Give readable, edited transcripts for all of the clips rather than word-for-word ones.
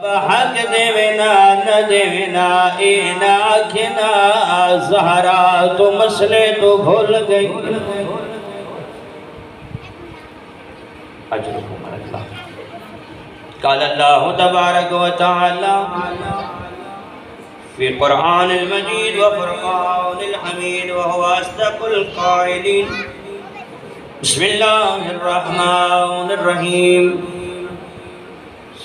حق دیونا نہ دیونا اینا کھنا زہرا تو مسئلے تو بھول گئی اجرکم اللہ قال اللہ تبارک و تعالی في القرآن المجيد وفرقان الحميد وهو أصدق القائلين بسم الله الرحمن الرحيم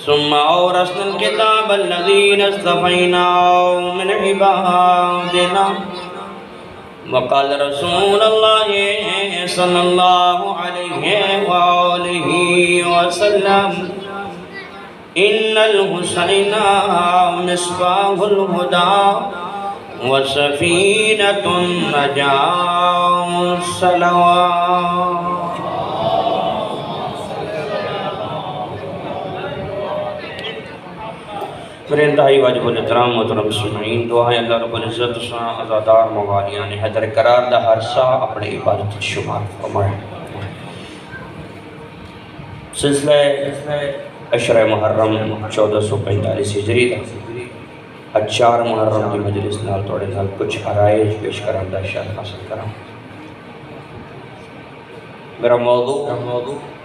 ثم أورثنا الكتاب الذين اصطفينا من عبادنا وقال رسول الله صلى الله عليه وآله وسلم إن الحسين مصباح الهدى وسفينة النجاة الصلوات میرے انتہائی واجب الاحترام محترم سامعین، دعا ہے اللہ رب العزت عزادار موالیان حیدر قرار دا ہر سا اپنے عبادت شمار فرمائے۔ سلسلہ عشرہ محرم 1445 ہجری دا 4 محرم کی مجلس نال توڑے نال کچھ آرائج پیش کران دا شرف حاصل کران۔ میرا موضوع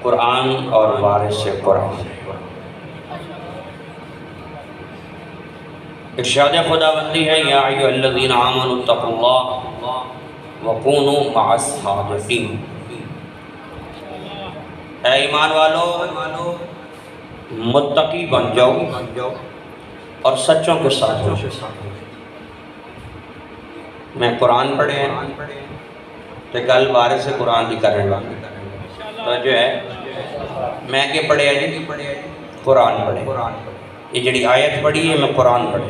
قرآن اور وارث قرآن ہے۔ ارشاد خداوندی ہے یا ایھا الذین آمنوا اتقوا اللہ وکونوا مع الصادقین، اے ایمان والو متقی بن جاؤ اور سچوں کے ساتھ ہو۔ میں قرآن پڑھے ہیں تو گل وارث قرآن دی کرنے لگا تو جو ہے میں کہ پڑھے جی قرآن پڑھے، یہ جڑی آیت پڑھی ہے میں قرآن پڑھے،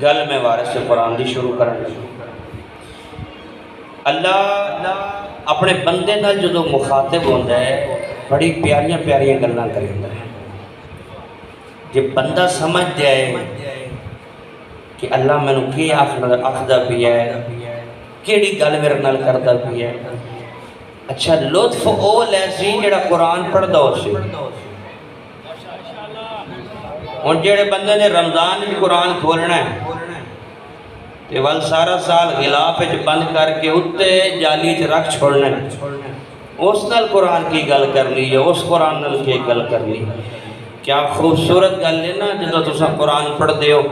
گل میں وارث قرآن دی شروع کرنے لگا۔ اللہ اپنے بندے نال جدو مخاطب ہوتا ہے بڑی پیاریاں پیاریاں گلاں کرتا ہے، جب بندہ سمجھ جائے کہ اللہ میں نے کی آخدہ بھی ہے، کیڑی گل میرے نال کردا بھی ہے، اچھا لطف او لیسی جڑا قرآن پڑھدا ہو سی۔ ہن جڑے بندے نے رمضان وچ قرآن کھولنا ہے تے ول سارا سال غلاف وچ بند کر کے اُتے جالی وچ رکھ چھوڑنا ہے، اس نال قرآن کی گل کرنی ہے، اس قرآن نال کی گل کرنی ہے۔ کیا خوبصورت گل ہے نا جدو تساں قرآن پڑھ دے ہو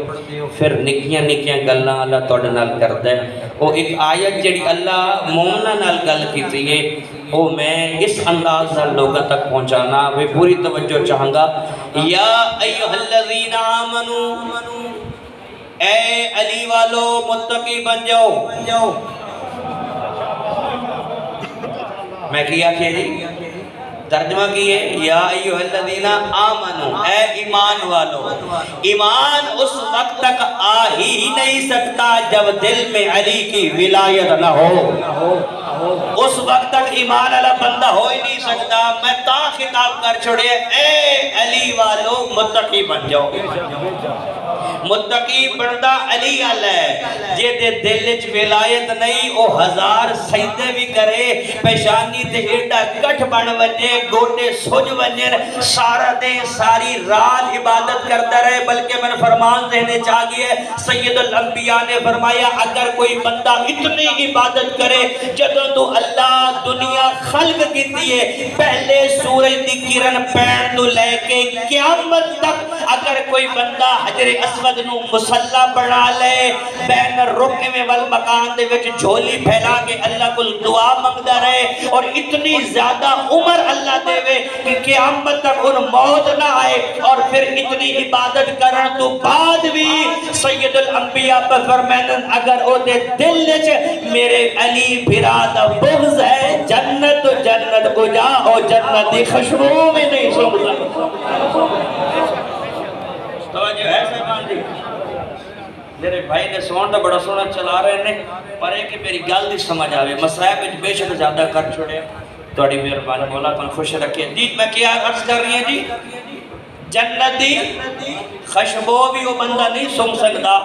پھر نکیاں نکیاں گلاں اللہ تواڈے نال کردا ہے۔ وہ ایک آیت جڑی اللہ مومناں نال گل کیتی ہے وہ میں اس انداز نال لوگاں تک پہنچانا میں پوری توجہ چاہوں گا۔ یا ایھا الذین آمنو، اے علی والو متقی بن جاؤ۔ میں کیا کہ جی ترجمہ کیے یا ایھا الذین آمنو، اے ایمان والو۔ ایمان اس وقت تک آ ہی نہیں سکتا جب دل میں علی کی ولایت نہ ہو، اس وقت تک ایمان والا بندہ ہو ہی نہیں سکتا۔ میں تا خطاب کر چھوڑے اے علی والو متقی بن جاؤ۔ متقی بندہ علی والا ہے، جے دے دل وچ ولایت نہیں او 1000 سجدے بھی کرے، پیشانی تے ایڈا کٹھ بن وجے، گوٹے سج ونجن، سارا دے ساری رات عبادت کرتا رہے، بلکہ میں فرمان ذہنے چاہ گیا سید الانبیاء نے فرمایا اگر کوئی بندہ اتنی عبادت کرے جدوں تو اللہ دنیا خلق کیتی ہے پہلے سورج دی کرن پین تو لے کے قیامت تک اگر کوئی بندہ حجر اسود نو مصلا بنا لے بین الرکن والمکان دے وچ جھولی پھیلا کے اللہ کو دعا منگدا رہے اور اتنی زیادہ عمر اللہ دے وے کہ قیامت تک ان موت نہ آئے، اور پھر اتنی عبادت کرن تو بعد بھی سید الانبیاء پر فرمائن اگر او دے دل وچ میرے علی بھرا دا بغض ہے جنت جنت کو جا او جنت دی خوشبو میں نہیں سو سکتا۔ توجہ ہے صاحبان جی، میرے بھائی نے سون تو بڑا سونا چلا رہے ہیں پر ایک میری گل نہیں سمجھ آوے مسائب وچ بے شک زیادہ کر چھوڑے، تھوڑی مہربانی مولا تن خوش رکھے۔ جی میں کیا عرض کر رہی ہیں جی، جنت دی خوشبو بھی وہ بندہ نہیں سن سکتا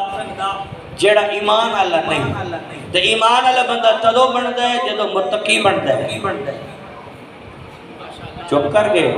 جیڑا ایمان والا نہیں، تے ایمان والا بندہ تدو بنتا ہے جدو متقی بنتا ہے۔ چپ کر گئے.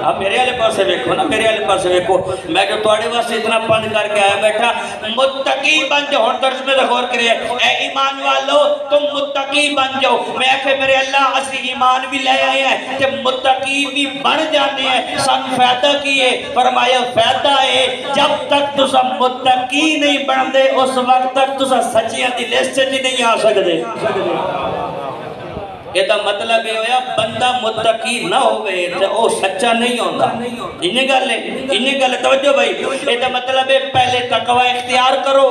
اب میرے والے پاسے ویکھو نا, میرے والے پاسے ویکھو. میں جو تواڈے واسطے اتنا پند کر کے آیا بیٹھا, متقی بن جاؤ. ہن درس میں غور کرے, اے ایمان والو تم متقی بن جاؤ. میں کہ میرے اللہ اسی ایمان بھی لے آئے ہیں تے متقی بھی بن جانے ہیں. سن فائدہ کی ہے؟ فرمایا فائدہ ہے جب تک تسا متقی نہیں بن دے اس وقت تک تسا سچیاں دی لسٹ وچ نہیں آ سکدے. یہ دا مطلب یہ ہویا بندہ متقی نہ ہوئے تو وہ سچا نہیں ہوتا. انہیں گل ہے, انہیں گل توجہ بھائی. یہ دا مطلب ہے پہلے تقوی اختیار کرو.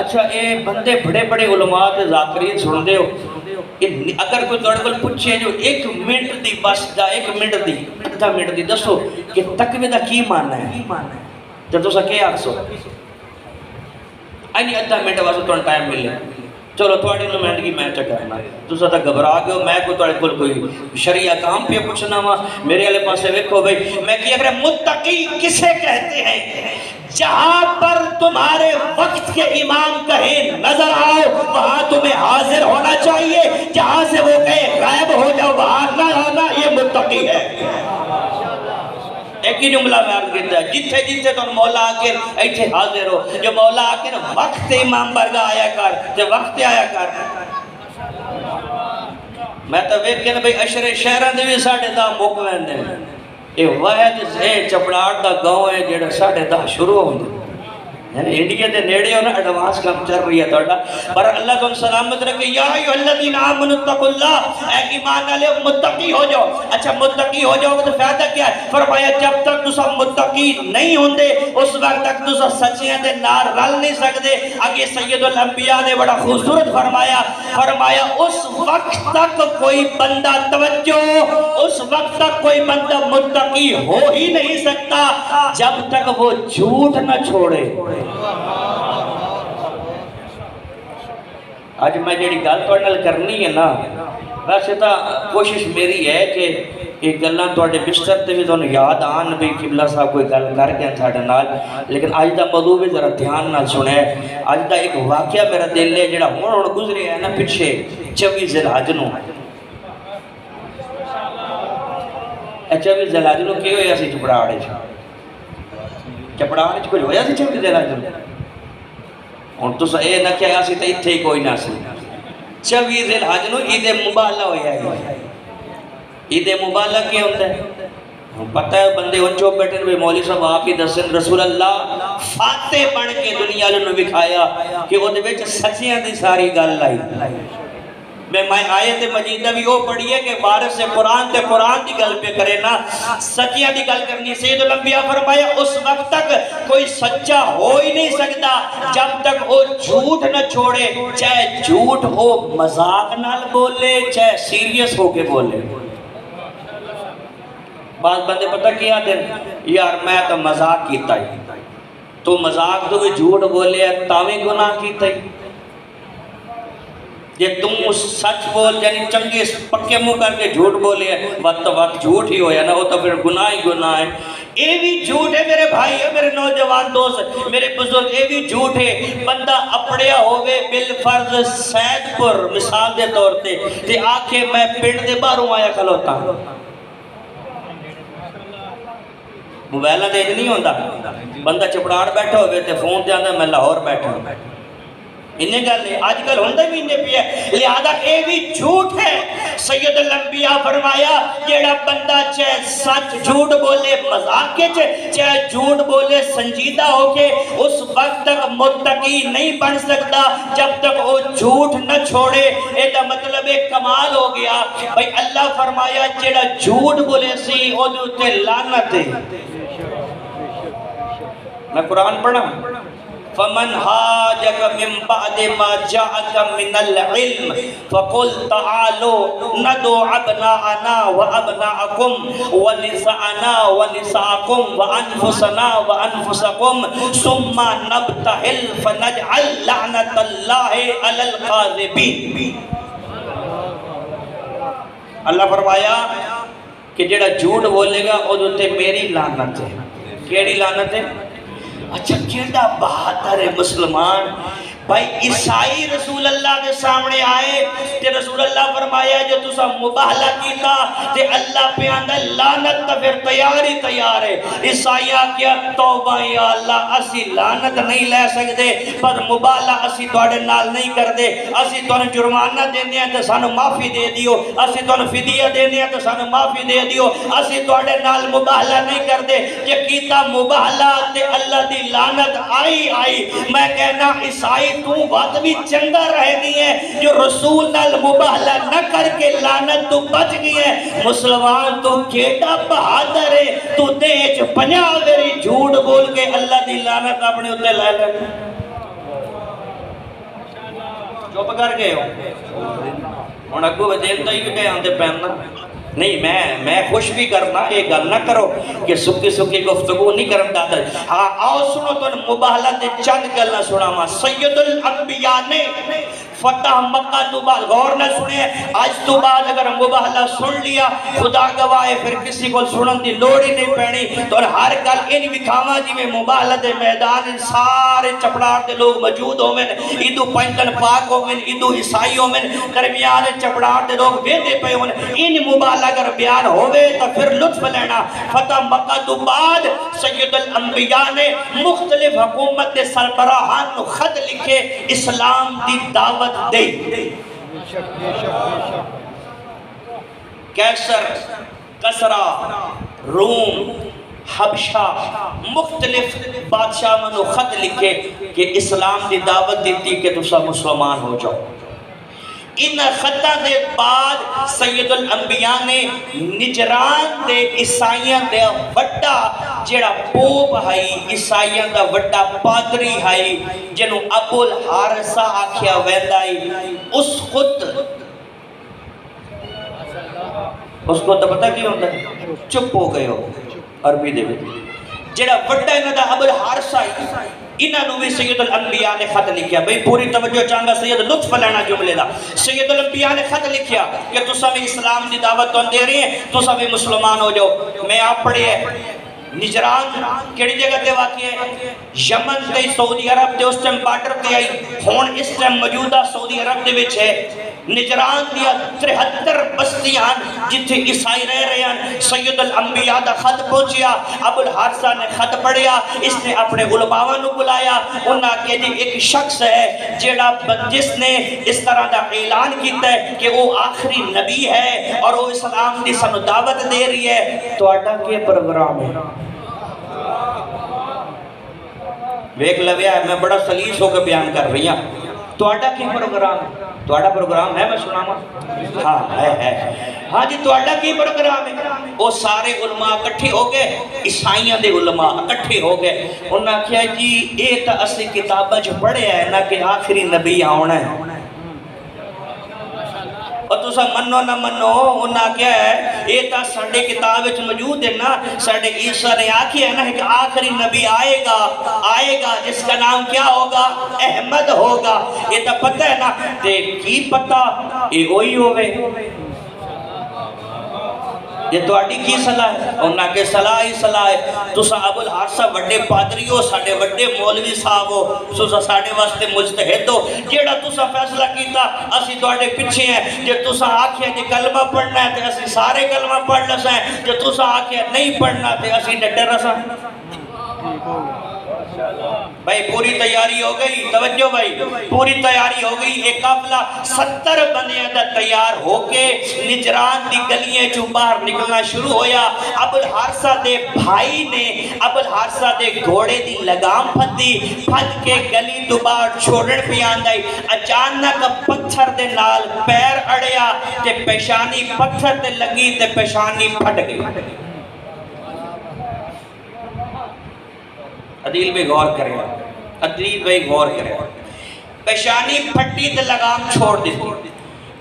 اچھا اے بندے بڑے بڑے علماء تے ذاکرین سن دے ہو, اگر کوئی تھوڑے کو پوچھے جو ایک منٹ دی بس دا, ایک منٹ دی, آدھا منٹ دی دسو کہ تقوی دا کی ماننا ہے, تو تسا کیا آکسو اینی آدھا منٹ واسطے تو ٹائم ملے. چلو تھوڑی نمائندگی میں چکرنا, تسا تا گھبرا گئے ہو. میں کوئی تھوڑے کوئی شریعہ کام پہ پوچھنا وا. میرے والے پاسے ویکھو بھائی, میں کیا کرے متقی کسے کہتے ہیں؟ جہاں پر تمہارے وقت کے امام کہیں نظر آؤ وہاں تمہیں حاضر ہونا چاہیے, جہاں سے وہ کہیں غائب ہو جاؤ وہاں نہ آنا, یہ متقی ہے. ایک ہی جملہ میں عرض کرتا ہے, جتھے جتھے تو مولا آکر ایتھے حاضر ہو. جو مولا آکر وقت امام برگا آیا کر, جو وقت آیا کر. میں تو ویک کے بھئی اشرے شہران دے بھی ساڑھے دا موقعین دے. یہ واحد سے چپڑاٹ دا گاؤں ہے جیڑا ساڑھے دا شروع ہوں دے. انڈیا دے نیڑے ہونا ایڈوانس کام چل رہی ہے توڑا. پر اللہ کو سلامت رکھے, یا ایوہ الذین آمنوا اتقوا اللہ, اے ایمان والے متقی ہو جاؤ. اچھا متقی ہو جاؤ تو فائدہ کیا ہے؟ فرمایا جب تک تسا متقی نہیں ہوندے اس وقت تک تسا سچیاں دے نار رل نہیں سکدے. آگے سید الانبیاء نے بڑا خوبصورت فرمایا, فرمایا اس وقت تک کوئی بندہ توجہ, اس وقت تک کوئی بندہ متقی ہو ہی نہیں سکتا جب تک وہ جھوٹ نہ چھوڑے. آج میں جڑی گل تواڈے کرنی ہے نا, ویسے تو کوشش میری ہے کہ یہ گلاں تواڈے بستر تے بھی تانوں یاد آن بھی قبلہ صاحب کوئی گل کر گئے ساڈے نال. لیکن اج دا موضوع بھی ذرا دھیان نال سنے. اج دا ایک واقعہ میرا دل ہے جڑا ہن گزریا ہے نا پیچھے 24 ذی الحج نوں. 24 ذی الحج نوں کی ہویا سی چپڑاڑ وچ, چپڑاڑ وچ کچھ ہویا سی 24 ذی الحج نوں. ہن تساں اے نہ کہیا سی تے ایتھے ہی کوئی نہ سی. 24 ذی الحج نوں عید مبالہ ہویا ہے. عید مبالہ کیا ہوتا ہے پتہ ہے؟ بندے اونچو بیٹھے بھی مولوی صاحب آپ ہی دسن. رسول اللہ فاتح بن کے دنیا نے دکھایا کہ وہ دے وچ سچیاں دی ساری گل آئی. میں آیت مجیدہ بھی وہ پڑھی ہے کہ بارش سے قرآن تے قرآن دی گل پہ کرے نا, سچیاں دی گل کرنی. سید الانبیاء فرمایا اس وقت تک کوئی سچا ہو ہی نہیں سکتا جب تک وہ جھوٹ نہ چھوڑے, چاہے جھوٹ ہو مذاق نال بولے چاہے سیریس ہو کے بولے. بعض بندے پتہ کیا دن, یار میں تو مذاق کیتا ہی, تو مذاق تو بھی جھوٹ بولے تاویں گناہ کیتا ہی. یہ تم سچ بول یعنی چنگے پکے منہ کر کے جھوٹ بولے وقت وقت جھوٹ ہی ہویا نا, وہ تو پھر گناہ ہی گناہ ہے. یہ بھی جھوٹ ہے میرے بھائی, میرے نوجوان دوست, میرے بزرگ, یہ بھی جھوٹ ہے. بندہ اپڑیا ہوئے بالفرض سید پر مثال دے طور تے آکھے میں پنڈ دے باہروں آیا کھلوتا ہوں. موبائلہ دے نہیں ہوندہ, بندہ چپڑاڑ بیٹھا ہوئے تے فون دے آندہ میں لاہور بیٹھا ہوں. انہیں گل ہے آج کل ہوندہ بھی انہیں پی ہے, لہذا اے بھی جھوٹ ہے. سید الانبیاء فرمایا جیڑا بندہ چاہے سچ جھوٹ بولے مذاق کے چاہے جھوٹ بولے سنجیدہ ہو کے, اس وقت تک متقی نہیں بن سکتا جب تک وہ جھوٹ نہ چھوڑے. اے دا مطلب ایک کمال ہو گیا بھئی. اللہ فرمایا جیڑا جھوٹ بولے سی او دوتے لعنت ہے. میں قرآن پڑھا, فمن حاجك من بعد ما جاءك من العلم فقل تعالوا ندعو ابناءنا وابناءكم ونساءنا ونساءكم وانفسنا وانفسكم ثم نبتهل فنجعل لعنة الله على الكاذبين. اللہ فرمایا کہ جڑا جھوٹ بولے گا او تے میری لعنت ہے. کیڑی لعنت ہے؟ اچھا کیڑا بہادر مسلمان بھائی عیسائی رسول اللہ کے سامنے آئے تے رسول اللہ فرمایا جو تسا مباہلہ کیتا تے اللہ پہ آندہ لعنت تا پھر تیاری تیار ہے. عیسائی آکیا توبہ یا اللہ اسی لعنت نہیں لے سکتے پر مباہلہ اسی توڑے نال نہیں کر دے. اسی توڑے جرمانہ دینے ہیں تے سانو معافی دے دیو. اسی توڑے فدیہ دینے ہیں تے سانو معافی دے دیو. اسی توڑے نال مباہلہ نہیں کر دے. یہ کیتا مباہلہ تے اللہ دی لعنت آئی. میں کہنا عیسائی تو بات بھی چنگا رہ گئی ہے جو رسول نال مباہلہ نہ کر کے لعنت تو بچ گئی ہے. مسلمان تو کیٹا بہادر ہے تو دیچ 50 ویری جھوٹ بول کے اللہ دی لعنت اپنے اتے لے لے. چپ کر گئے ہو ہن اگوں وجیلتا ہی کہ آندے پہننا نہیں. میں خوش بھی کرنا یہ گل نہ کرو کہ سکی گفتگو نہیں کرن دادا. ہاں آؤ سنو تو مباہلہ دے چند گلنا سنا ماں. سید الانبیاء نے فتح مکہ تو بعد غور نہ سنے آج تو بعد اگر مباہلہ سن لیا خدا گواہ پھر کسی کو سنن دی لوڑی نہیں پہنی. تو ہر گل ان وکھاواں جی میں مباہلہ دے میدان سارے چپڑار دے لوگ موجود ہوویں. ادو پنجتن پاک ہوویں ادو عیسائی ہوویں درمیان چپڑار دے لوگ ویندے پئے ہون. ان مباہلہ اگر بیان ہوئے تو پھر لطف لینا. فتح مکہ تو بعد سید الانبیاء نے مختلف حکومت دے سربراہان نو خط لکھے اسلام دی دعوت دے. کیسر کسرا روم حبشہ مختلف بادشاہوں نے خط لکھے کہ اسلام دی دعوت دیتی کہ تسا مسلمان ہو جاؤ. ان خطہ دے بعد سید الانبیاء نے نجران دے عیسائیاں دے وڈا جیڑا پوپ ہائی عیسائیاں دا وڈا پادری ہائی جنہوں ابو الحارثہ آکھیا ویندائی اس خود تو پتہ کی ہوتا ہے چپ ہو گئے ہو عربی دے جیڑا وڈا انہوں دا ابو الحارثہ انہوں بھی سید الانبیاء نے خط لکھیا. بھئی پوری توجہ چاہنگا سید لطف لینا جملے دا. سید الانبیاء نے خط لکھیا کہ تو سب اسلام دی دعوت تو دے رہی ہیں تو سب مسلمان ہو جاؤ. میں آپ پڑھے ہیں نجران کیڑی جگہ تے واقع ہے یمن تے سعودی عرب تے اس ٹائم بارڈر تے آئی ہون اس ٹائم موجودہ سعودی عرب دے وچ ہے. نجران دیا 73 بستیاں جتھے عیسائی رہ رہے ہیں. سید الانبیاء دا خط پہنچیا. ابو الحارثہ نے خط پڑھیا. اس نے اپنے علماء نو بلایا. انہاں کہ جی ایک شخص ہے جس نے اس طرح دا اعلان کیتا ہے کہ وہ آخری نبی ہے اور وہ اسلام دی سانو دعوت دے رہی ہے. تہاڈا کی پروگرام ہے؟ ویکھ لویا ہے میں بڑا سلیس ہو کے بیان کر رہی ہوں. تہاڈا کی پروگرام ہے؟ تہاڈا پروگرام ہے میں سناواں؟ ہاں ہے. ہاں جی تہاڈا کی پروگرام ہے؟ وہ سارے علماء اکٹھے ہو گئے عیسائیاں دے علماء اکٹھے ہو گئے. انہاں کہا جی یہ تو اسی کتاباں وچ پڑھیا ہے نا کہ آخری نبی آنا ہے اور تسا منو نہ منو. انہاں کیا ہے یہ تا ساڈے کتاب وچ موجود ہے نا. ساڈے عیسیٰ نے آکھیا ہے نا کہ آخری نبی آئے گا جس کا نام کیا ہوگا؟ احمد ہوگا. یہ تا پتہ ہے نا. تے کی پتہ یہ وہی ہوئے. یہ تو آڈی کی صلاح ہے؟ انہاں کے صلاح ہی صلاح ہے. تسا ابو الحارثہ وڈے پادری ہو ساڈے وڈے مولوی صاحب ہو تسا ساڈے واسطے مجتہد ہو. جیڑا تسا فیصلہ کیتا اسی تواڈے پیچھے ہیں. جے تسا آکھیا کہ کلمہ پڑھنا ہے تے اسی سارے کلمہ پڑھ لساں. جے تسا آکھیا نہیں پڑھنا تے اسی ڈٹے رساں. بھائی پوری تیاری ہو گئی. توجہ بھائی پوری تیاری ہو گئی. ایک قافلہ 70 بندیاں دا تیار ہو کے نجران دی گلیاں چوں باہر نکلنا شروع ہویا. ابو الحارثہ دے بھائی نے ابو الحارثہ دے گھوڑے دی لگام پھد کے گلی تو باہر چھوڑن پہ آندائی. اچانک پتھر دے نال پیر اڑیا تے پیشانی پتھر تے لگی تے پیشانی پھٹ گئی. عدیل بھی غور کرے عدیل بھی غور کرے. پیشانی پھٹی تے لگام چھوڑ دیتی.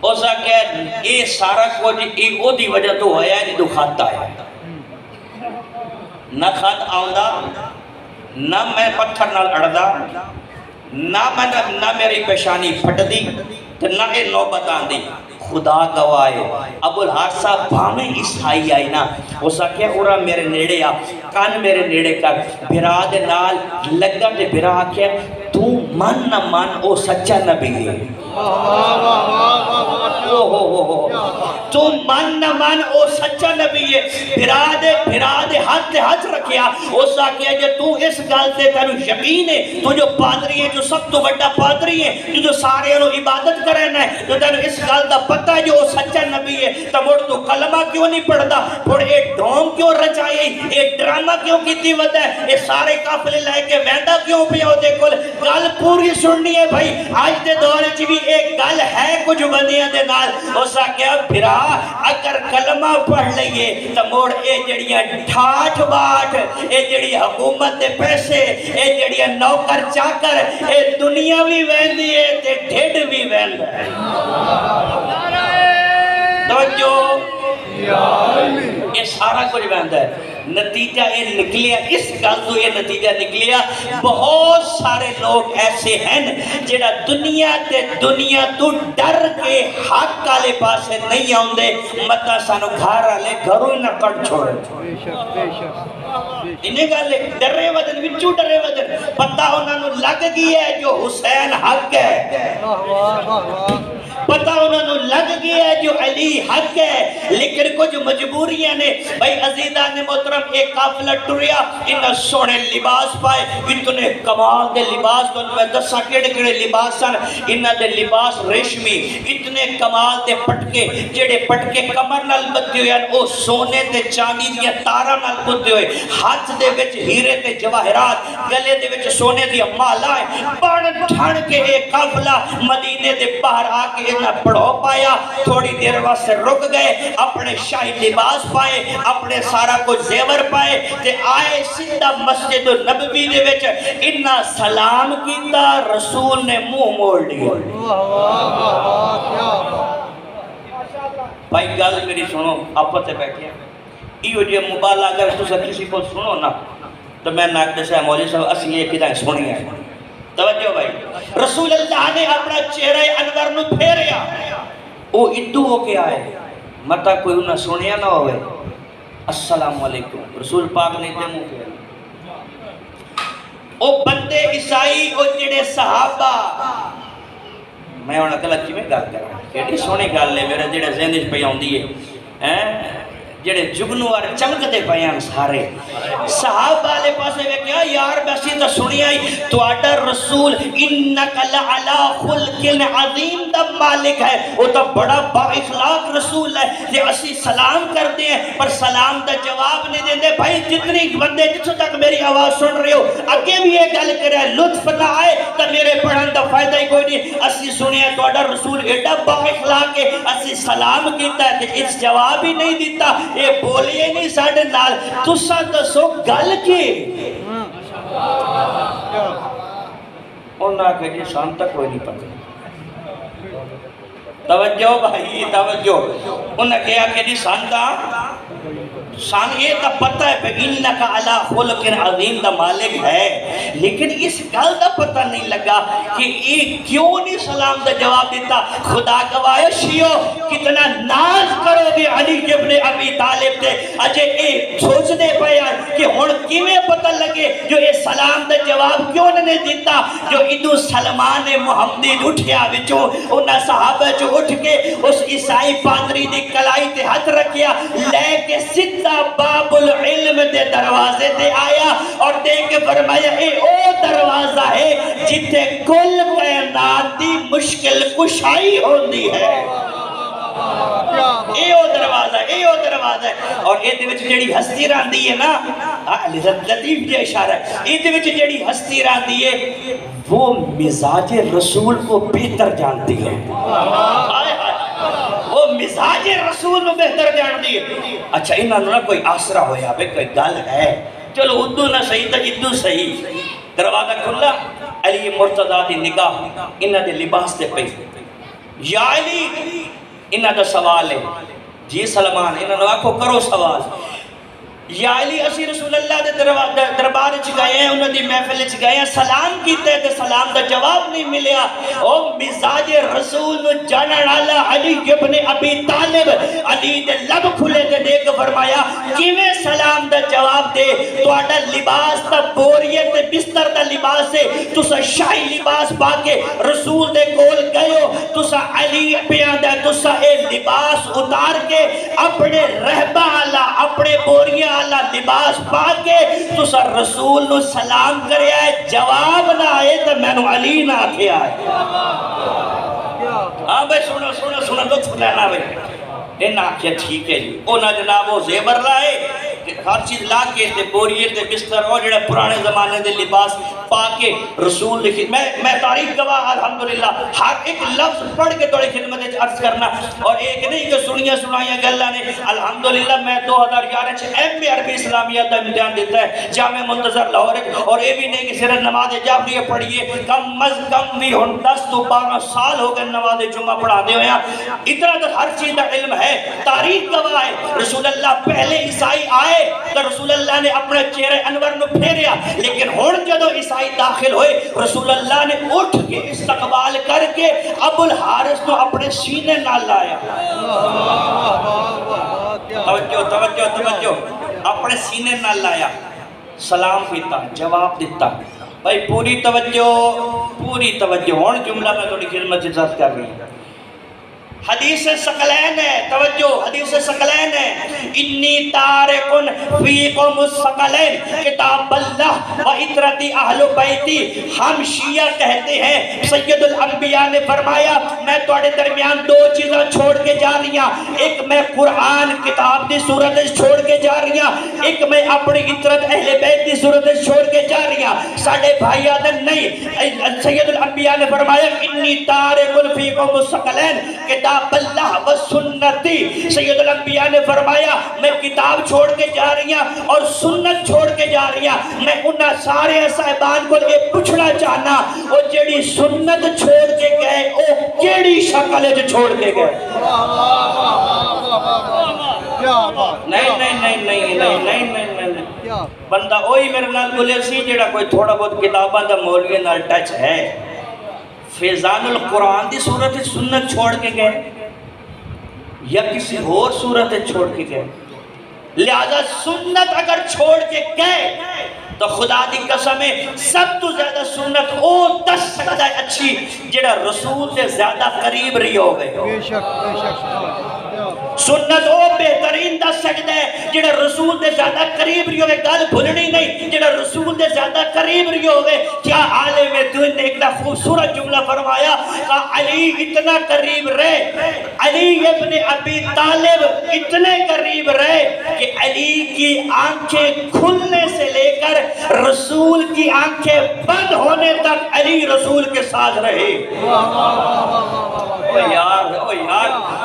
اوزا کہ یہ سارا کچھ یہ او دی وجہ تو ہویا ہے جو خط آیا. نہ خط آؤندا نہ میں پتھر نال اڑدا نہ میری پیشانی پھٹ دی تے نہ یہ نوبت آندی. خدا گواہ ابو الحارثہ بھامیں عیسائی آئی نا. اس آکھیا اورا میرے نیڑے آ کان میرے نیڑے کر بھرا دے نال لگا تے بھرا آکھیا تو من نہ من او سچا نبی ہے تو من نہ من او سچا نبی ہے بھرا دے ہاتھ رکھیا اس آکھیا جے تو اس گل تے تینو یقین ہے تو جو پادری ہے جو سب تو بڑا پادری ہے جو سارے انہوں عبادت کرنا ہے جو تینو اس گل دا پتہ ہے جو او سچا نبی ہے تو مڑ تو کلمہ کیوں نہیں پڑھدا پھر اے ڈھونگ کیوں رچائی اے ڈرامہ کیوں کیتی ودا ہے اے سارے قافلے لے کے ویندا کیوں پیا دے کول گل پوری سننی ہے بھائی آج دے دور وچ بھی ایک گل ہے کچھ بندیاں دے نال اس آکھیا بھرا اگر کلمہ پڑھ لئیے تو موڑ اے جڑیاں ٹھاٹھ باٹھ اے جڑی حکومت دے پیسے اے جڑیاں نوکر چاکر اے دنیا بھی ویندی ہے تے ڈھڈ بھی ویند ہے توجہ یہ سارا کچھ ویند ہے نتیجہ یہ نکلیا اس گل تو یہ نتیجہ نکلیا بہت سارے لوگ ایسے ہیں جڑا دنیا تو ڈر کے حق والے پاسے نہیں آوندے متا سانو گھر والے گھروں ہی نہ کٹ چھوڑے انہیں گالے ڈرے ودن وچوں ڈرے ودن پتہ انہاں نوں لگ گیا ہے جو حسین حق ہے پتہ انہوں نے لگ گیا ہے جو علی حق ہے لیکن کچھ مجبوریاں نے بھائی عزیزہ نے محترم ایک قافلہ ٹریا انہاں سونے لباس پائے اتنے کمال دے لباس تو انہوں نے دسا کڑے لباس سن انہاں دے لباس ریشمی اتنے کمال دے پٹکے جڑے پٹکے کمر نال بدھے ہوئے او سونے تے چاندی دیا تارا نال بدھے ہوئے ہاتھ دے وچ ہیرے تے جواہرات گلے دے وچ سونے دیا مالائیں بڑھ ٹھڑ کے ایک قافلہ مدینے دے باہر آ کے نہ پڑھو پایا تھوڑی دیر واسطے رک گئے اپنے شاہی لباس پائے اپنے سارا کچھ زیور پائے تے آئے سیدھا مسجد نبوی دے وچ انہاں سلام کیتا رسول نے منہ موڑ لیا بھائی گل میری سنو آپتے بیٹھے ایو جی مبالغہ اگر تسا کسی کو سنو نا تو میں ناک دسا مولوی صاحب اسی یہ کدھائیں سنی ہے توجہ بھائی رسول اللہ نے اپنا چہرہ انور نو پھیریا او ادو ہو کے آئے متا کوئی انہاں سنیا نہ ہوئے السلام علیکم رسول پاک نے دے منہ پھیریا او بندے عیسائی او جڑے صحابہ میں انہاں کل اچھی میں گل کرا کیڑی سونے گل لے میرے جڑے ذہن وچ پئی آوندی ہے جڑے جگنو اور چمک دے بیان سارے صحابہ والے پاسے میں کیا یار بسی تو سنی آئی تو آڈا رسول انکا لعلا خلق عظیم دا مالک ہے وہ تو بڑا با اخلاق رسول ہے کہ اسی سلام کر دیں پر سلام دا جواب نہیں دیں دے بھائی جتنی بندے جتوں تک میری آواز سن رہے ہو اگے بھی یہ گل کرے لطف نہ آئے تو میرے پڑھن دا فائدہ ہی کوئی نہیں اسی سنی ہے تو آڈا رسول ایڈا با اخلاق ہے اسی سلام کیتا ہے کہ اس جواب ہی نہیں دیتا اے بولیے نہیں ساڑھے نال تسا دسو گل کی انہاں کہ جی شان تک کوئی نہیں پتہ توجہ بھائی توجہ انہاں کہا کہ جی شان دا شان یہ تا پتہ ہے کہ انکا علا خلق عظیم دا مالک ہے لیکن اس گل دا پتہ نہیں لگا کہ یہ کیوں نہیں سلام دا جواب دیتا خدا گواہ شیو کتنا ناز کرو گے علی ابن ابی طالب دے اجے اے سوچنے پیا کہ ہن کیویں پتہ لگے جو یہ سلام دا جواب کیوں نہیں دیتا جو ادو سلمان محمدی اٹھیا وچوں انہاں صحابہ جو اٹھ کے اس عیسائی پادری دی کلائی تے ہاتھ رکھیا لے کے سدھا باب العلم دے دروازے دے آیا اور دیکھ کے فرمایا اے او دروازہ ہے جتے کل کائنات دی مشکل کشائی ہوندی ہے اے او دروازہ ہے اور اے دے وچ جڑی ہستی راندی ہے نا لطیف جی اشارہ ہے اے دے وچ جڑی ہستی راندی ہے وہ مزاج رسول کو بہتر جانتی ہے وہ مزاج رسول کو بہتر جانتی ہے اچھا انہاں نہ کوئی آسرا ہویا بے کوئی گل ہے چلو ادو نہ صحیح تا ادو صحیح دروازہ کھلا علی مرتضیٰ دی نگاہ انہاں دے لباس دے پئی یا علی انہاں دا سوال ہے جی سلمان انہاں نے آکھو کرو سوال یا علی اسی رسول اللہ دے دربار چ گئے ہیں، انہوں دی محفل چ گئے ہیں، سلام کیتے تے سلام دا جواب نہیں ملیا۔ او مزاج رسول نو جانن والا علی ابن ابی طالب علی دے لب کھلے تے دیکھ فرمایا کیویں سلام دا جواب دے؟ تہاڈا لباس تا بوریت تے بستر دا لباس ہے، تسا شاہی لباس پا کے رسول دے کول گئے ہو، تسا علی پیاندا تسا اے لباس اتار کے اپنے رہبہ والا اپنے بوریاں والا لباس پا کے تسا رسول نو سلام کریا ہے، جواب نہ آئے تو میں نو علی نہ آکھیا ہے۔ ہاں بھائی سنو سنو سنو لطف لینا بھائی، انہاں آکھیا ٹھیک ہے جی، اونا جناب وہ زیور لائے ہر چیز لا کے تے بوریے تے بستر اور جڑے پرانے زمانے دے لباس پا کے رسول لکھی۔ میں تاریخ گواہ الحمدللہ ہر ایک لفظ پڑھ کے تھوڑی خدمت عرض کرنا، اور ایک نہیں کہ سنیاں سنائیاں گلاں نے۔ الحمدللہ میں 2011 سے ایم اے عربی اسلامیہ دا امتحان دیتا ہے جامعہ منتظر لاہور، اور یہ بھی نہیں کہ صرف نماز جعفریہ پڑھیے، کم از کم بھی ہن 10 تو 12 سال ہو گئے نماز جمعہ پڑھا دے ہویا، اتنا تو ہر چیز دا علم ہے۔ تاریخ گواہ ہے رسول اللہ پہلے عیسائی آئے تو رسول اللہ نے اپنے چہرے انور نو پھیریا، لیکن ہن جدو عیسائی داخل ہوئے رسول اللہ نے اٹھ کے استقبال کر کے ابو الحارث کو اپنے سینے نہ لایا۔ توجہ توجہ توجہ، اپنے سینے نہ لایا، سلام کیتا، جواب دیتا۔ بھائی پوری توجہ ہن جملہ میں تھوڑی خدمت سے عرض کر رہی ہوں۔ حدیث ثقلین ہے، توجہ حدیث ثقلین ہے، انی تارکن فیکم الثقلین کتاب اللہ و اطرتی اہل بیتی۔ ہم شیعہ کہتے ہیں سید الانبیاء نے فرمایا میں تواڈے درمیان دو چیزاں چھوڑ کے جا رہی ہوں، ایک میں قرآن کتاب دی صورت چھوڑ کے جا رہی ہوں، ایک میں اپنی اطرت اہل بیت دی صورت چھوڑ کے جا رہی ہوں۔ ساڈے بھائی آدن نہیں، سید الانبیاء نے فرمایا انی تارکن فیکم الثقلین کتاب اللہ و سنتی۔ سید الانبیاء نے فرمایا میں کتاب چھوڑ کے جا رہی ہوں اور سنت چھوڑ کے جا رہی ہوں۔ میں انہاں سارے صاحبان کو یہ پوچھنا چاہنا وہ جڑی سنت چھوڑ کے گئے وہ کیڑی شکل جو چھوڑ کے گئے؟ نہیں نہیں نہیں نہیں نہیں نہیں نہیں، بندہ وہی میرے نال بولے سی جڑا کوئی تھوڑا بہت کتاباں دا مولوی نال ٹچ ہے۔ فیضان القرآن دی صورت سنت چھوڑ کے گئے یا کسی اور صورت چھوڑ کے گئے؟ لہذا سنت اگر چھوڑ کے گئے تو خدا دی قسم ہے سب تو زیادہ سنت او دس سکتا ہے اچھی جڑا رسول سے زیادہ قریب رہی ہو گئے۔ سنت او بہترین دس سکتا ہے جڑا رسول سے زیادہ قریب رہی ہو گئے۔ گل بھولنی نہیں، جڑا رسول سے زیادہ قریب رہی ہو گئے۔ کیا عالم دین نے ایک خوبصورت جملہ فرمایا کہ علی اتنا قریب رہے، علی ابن ابی طالب اتنے قریب رہے کہ علی کی آنکھیں کھلنے سے لے کر رسول کی آنکھیں بند ہونے تک علی رسول کے ساتھ رہے۔ او یار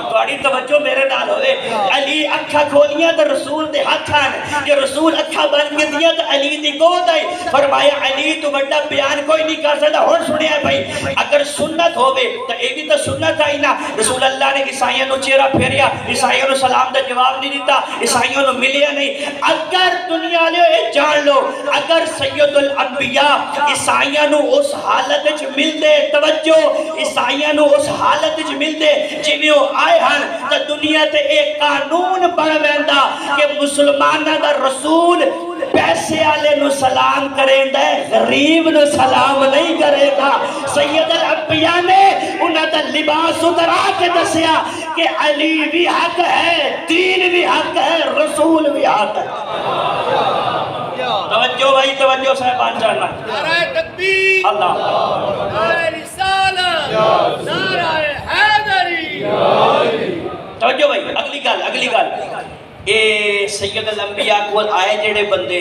تھوڑی توجہ میرے نال ہوئے۔ علی اکھا کھولیاں تو رسول دے ہاتھ آن، جو رسول اکھا بند کے دیا تو علی دی گود آئی۔ فرمایا علی تو بڑا بیان کوئی نہیں کر سکتا۔ ہون سنیا بھائی اگر سنت ہوئے تو یہ بھی تو سنت آئی نا۔ رسول اللہ نے عیسائیوں نو چہرہ پھیریا، عیسائیوں نو سلام دا جواب نہیں دیتا، عیسائیوں نو ملیا نہیں۔ اگر دنیا لے اے جان لو اگر سید الانبیاء عیسائیوں نو اس حالت وچ مل دے، توجہ عیسائیوں نو اس حالت وچ مل دے جویں او آئے ہن تے دنیا تے ایک قانون بن ویندا کہ مسلماناں دا رسول پیسے والے نو سلام کریں دے، غریب نو سلام نہیں کرے گا۔ سید الانبیاء نے انہاں دا لباس اترا کے دسیا کہ علی بھی حق ہے، دین بھی حق ہے، رسول بھی حق ہے۔ توجہ بھائی توجہ صاحبان جاننا، نعرہ تکبیر، اللہ نعرہ رسالت، نعرہ حیدری۔ توجہ بھائی اگلی گل اے سید الانبیاء کو آئے جڑے بندے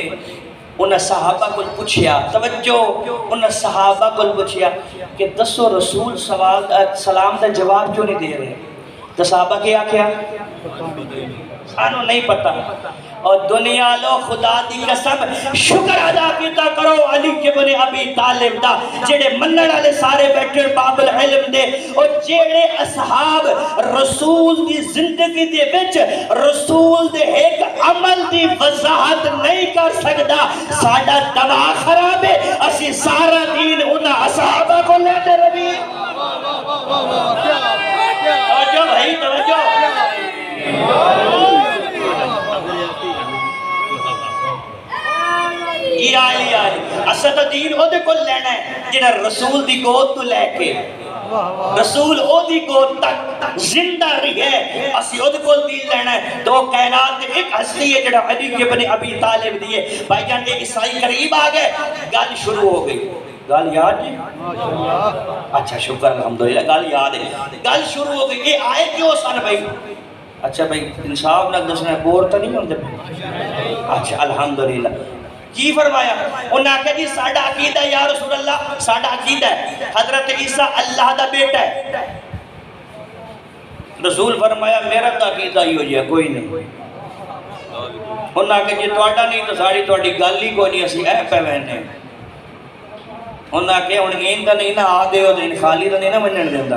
انہاں صحابہ کو پوچھیا، توجہ انہاں صحابہ کو پوچھیا کہ دسو رسول سلام دا جواب کیوں نہیں دے رہے؟ تو صحابہ کیا کیا؟ سانو نہیں پتا۔ اور دنیا لو خدا دی قسم شکر ادا کیتا کرو علی ابن ابی طالب دا جڑے منن والے سارے بیٹھے باب العلم دے اور جڑے اصحاب رسول دی زندگی دے وچ رسول دے ایک عمل دی وضاحت نہیں کر سکدا ساڈا دماغ خراب ہے اسی سارا دین انہاں اصحابہ کو لیتے روی توجہ بھائی توجہ آئی اسد دین او دے کو لینا ہے جنہا رسول دی گود تو لے کے رسول او دی گود تک زندہ رہی ہے اسی او دے کو دین لینا ہے تو کائنات دے ایک ہستی ہے جنہا علی ابن ابی طالب دیئے بھائی جان کے عیسائی قریب آگئے گل شروع ہو گئی گل یاد جی اچھا شکر الحمدللہ گل یاد ہے گل شروع ہو گئی یہ آئے کیوں سن بھائی اچھا بھائی انصاف نہ دسنا بور تو نہیں ہوندے اچھا الحمدللہ کی فرمایا انہوں نے کہا جی ساڑھا عقیدہ یا رسول اللہ ساڑھا عقیدہ ہے حضرت عیسیٰ اللہ دا بیٹا ہے رسول فرمایا میرا دا عقیدہ ہی ہو جائے کوئی نہیں انہوں نے کہا جی توڑا نہیں تو ساڑھی توڑی گل ہی کوئی نہیں اسی اے پہ وینے انہوں نے کہا انہیں دا نہیں نا آدھے ہو دین خالی دا نہیں نا منن دیندہ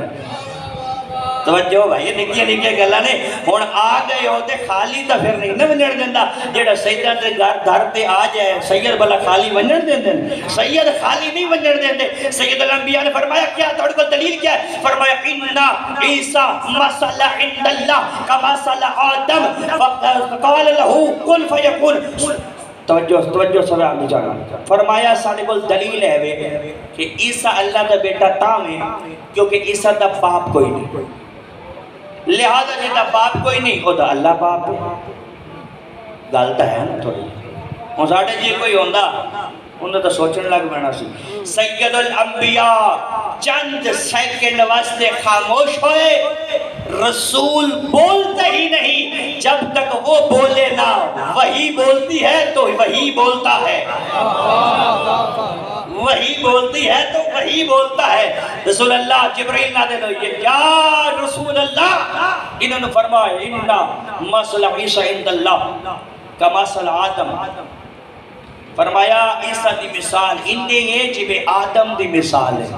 توجہ بھائی نکیے نکیے گلہ نے ہون آ گئے ہوتے خالی تا پھر نہیں نہ ونجڑ دیندہ جیڑا سیدہ دے گھر تے آ جائے سید بلا خالی ونجڑ دیندے سید خالی نہیں ونجڑ دیندے سید الانبیاء نے فرمایا کیا توڑ کو دلیل کیا ہے فرمایا انہا عیسیٰ مسئلہ عند اللہ کما صلی آدم فقال لہو کن فیکون توجہ سب آگے جانا فرمایا ساڑھے کو دلیل ہے کہ عیسیٰ اللہ دا بیٹا تام ہے کیونکہ عیسیٰ دا باپ کوئی نہیں لہذا جیتا باپ کوئی نہیں او دا اللہ باپ ہے گالتا ہے نا تھوڑی ہوں ساڑھے جی کوئی ہوندہ انہوں تو سوچنے لگ بینا سی سید الانبیاء چند سیکنڈ واسطے خاموش ہوئے رسول بولتا ہی نہیں جب تک وہ بولے نا وہی بولتی ہے تو وہی بولتا ہے وہی بولتی ہے تو وہی بولتا ہے رسول اللہ جبرائیل نازل ہوئی یا رسول اللہ انہوں نے فرمایا انہا مسئلہ عیسیٰ عند اللہ کمثل آدم فرمایا عیسیٰ دی مثال اندے یہ جب آدم دی مثال ہے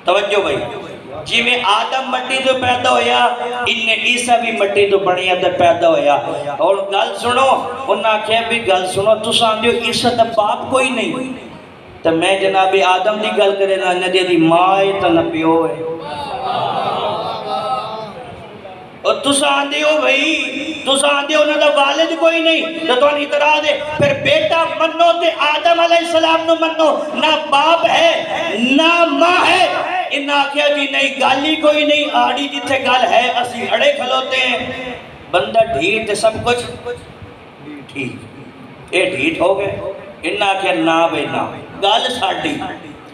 توجہ بھائی جی میں آدم مٹی تو پیدا ہویا انہیں عیسیٰ بھی مٹی تو بڑی اندر پیدا ہویا اور گل سنو انہاں کہے بھی گل سنو تو سامنے عیسیٰ دا باپ کوئی نہیں تو میں جناب آدم دی گل کرے نا ندی دی مائے تا نبیو ہے اور تُسا آندے ہو بھئی تُسا آندے ہو نا والد کوئی نہیں تو انہی طرح دے پھر بیٹا منو تے آدم علیہ السلام نو منو نہ باپ ہے نہ ماں ہے انہا کیا جی نہیں گالی کوئی نہیں آڑی جتھے گال ہے اسی اڑے کھلوتے ہیں بندہ ڈھیٹ ہے سب کچھ ٹھیک اے ڈھیٹ ہو گئے انہا کیا نا بے نا گال ساڑھی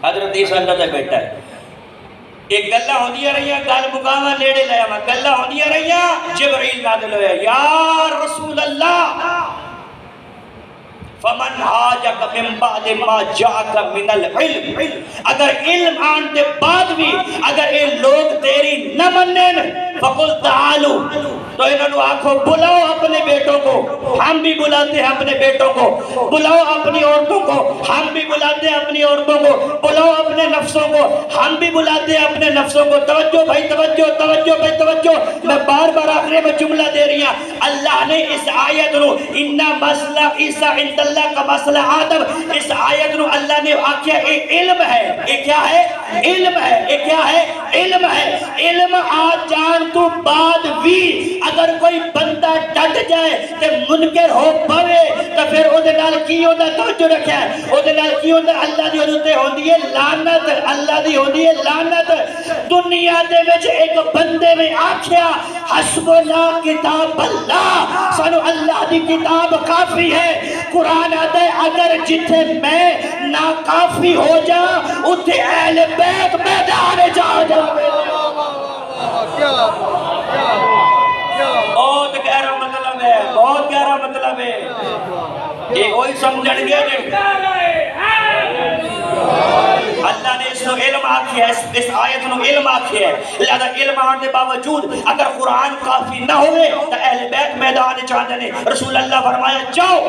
حضرت عیسیٰ اللہ دا بیٹا ہے ایک گلہ ہوندیا رہی ہیں گل مقامہ لیڑے لیا میں گلہ ہوندیا رہی ہیں جبرائیل نازل ہویا یا رسول اللہ فمن حاجک من بعد ما جاک من العلم اگر علم آنتے بعد بھی اگر یہ لوگ تیری نہ منن فقل تعالو تو انہوں نے آنکھوں بلاؤ اپنے بیٹوں کو ہم بھی بلاتے ہیں اپنے بیٹوں کو بلاؤ اپنی عورتوں کو ہم بھی بلاتے ہیں اپنی عورتوں کو بلاؤ اپنے نفسوں کو ہم بھی بلاتے ہیں اپنے نفسوں کو توجہ بھائی توجہ توجہ بھائی توجہ میں بار بار آخری میں جملہ دے رہی ہوں اللہ نے اس آیت نو انہا مسئلہ عیسیٰ عند اللہ کا مسئلہ آدم اس آیت نو اللہ نے آکھیا ایک علم ہے ایک کیا ہے علم ہے ایک کیا ہے علم ہے علم آج جان تو بعد بھی اگر کوئی بندہ ڈٹ جائے کہ منکر ہو پڑے تو پھر او دے نال کی ہوندہ توجہ رکھا ہے او دے نال کی ہوندہ اللہ دی حضرت ہوندی ہے لعنت اللہ دی ہوندی ہے لعنت دنیا دے وچ ایک بندے میں آکھیا حسبنا کتاب اللہ سانو اللہ دی کتاب کافی ہے قرآن آتا ہے اگر جتھے میں ناکافی ہو جا اتھے اہل بیت میدان جا جاوے بہت گہرا مطلب ہے بہت گہرا مطلب ہے یہ وہی سمجھن گے اللہ نے اس نو علم آکھیا ہے، اس آیت نو علم آکھیا ہے، لہذا علم آنے دے باوجود اگر قرآن کافی نہ ہوئے تو اہل بیت میدان چاہتے ہیں. رسول اللہ فرمایا جاؤ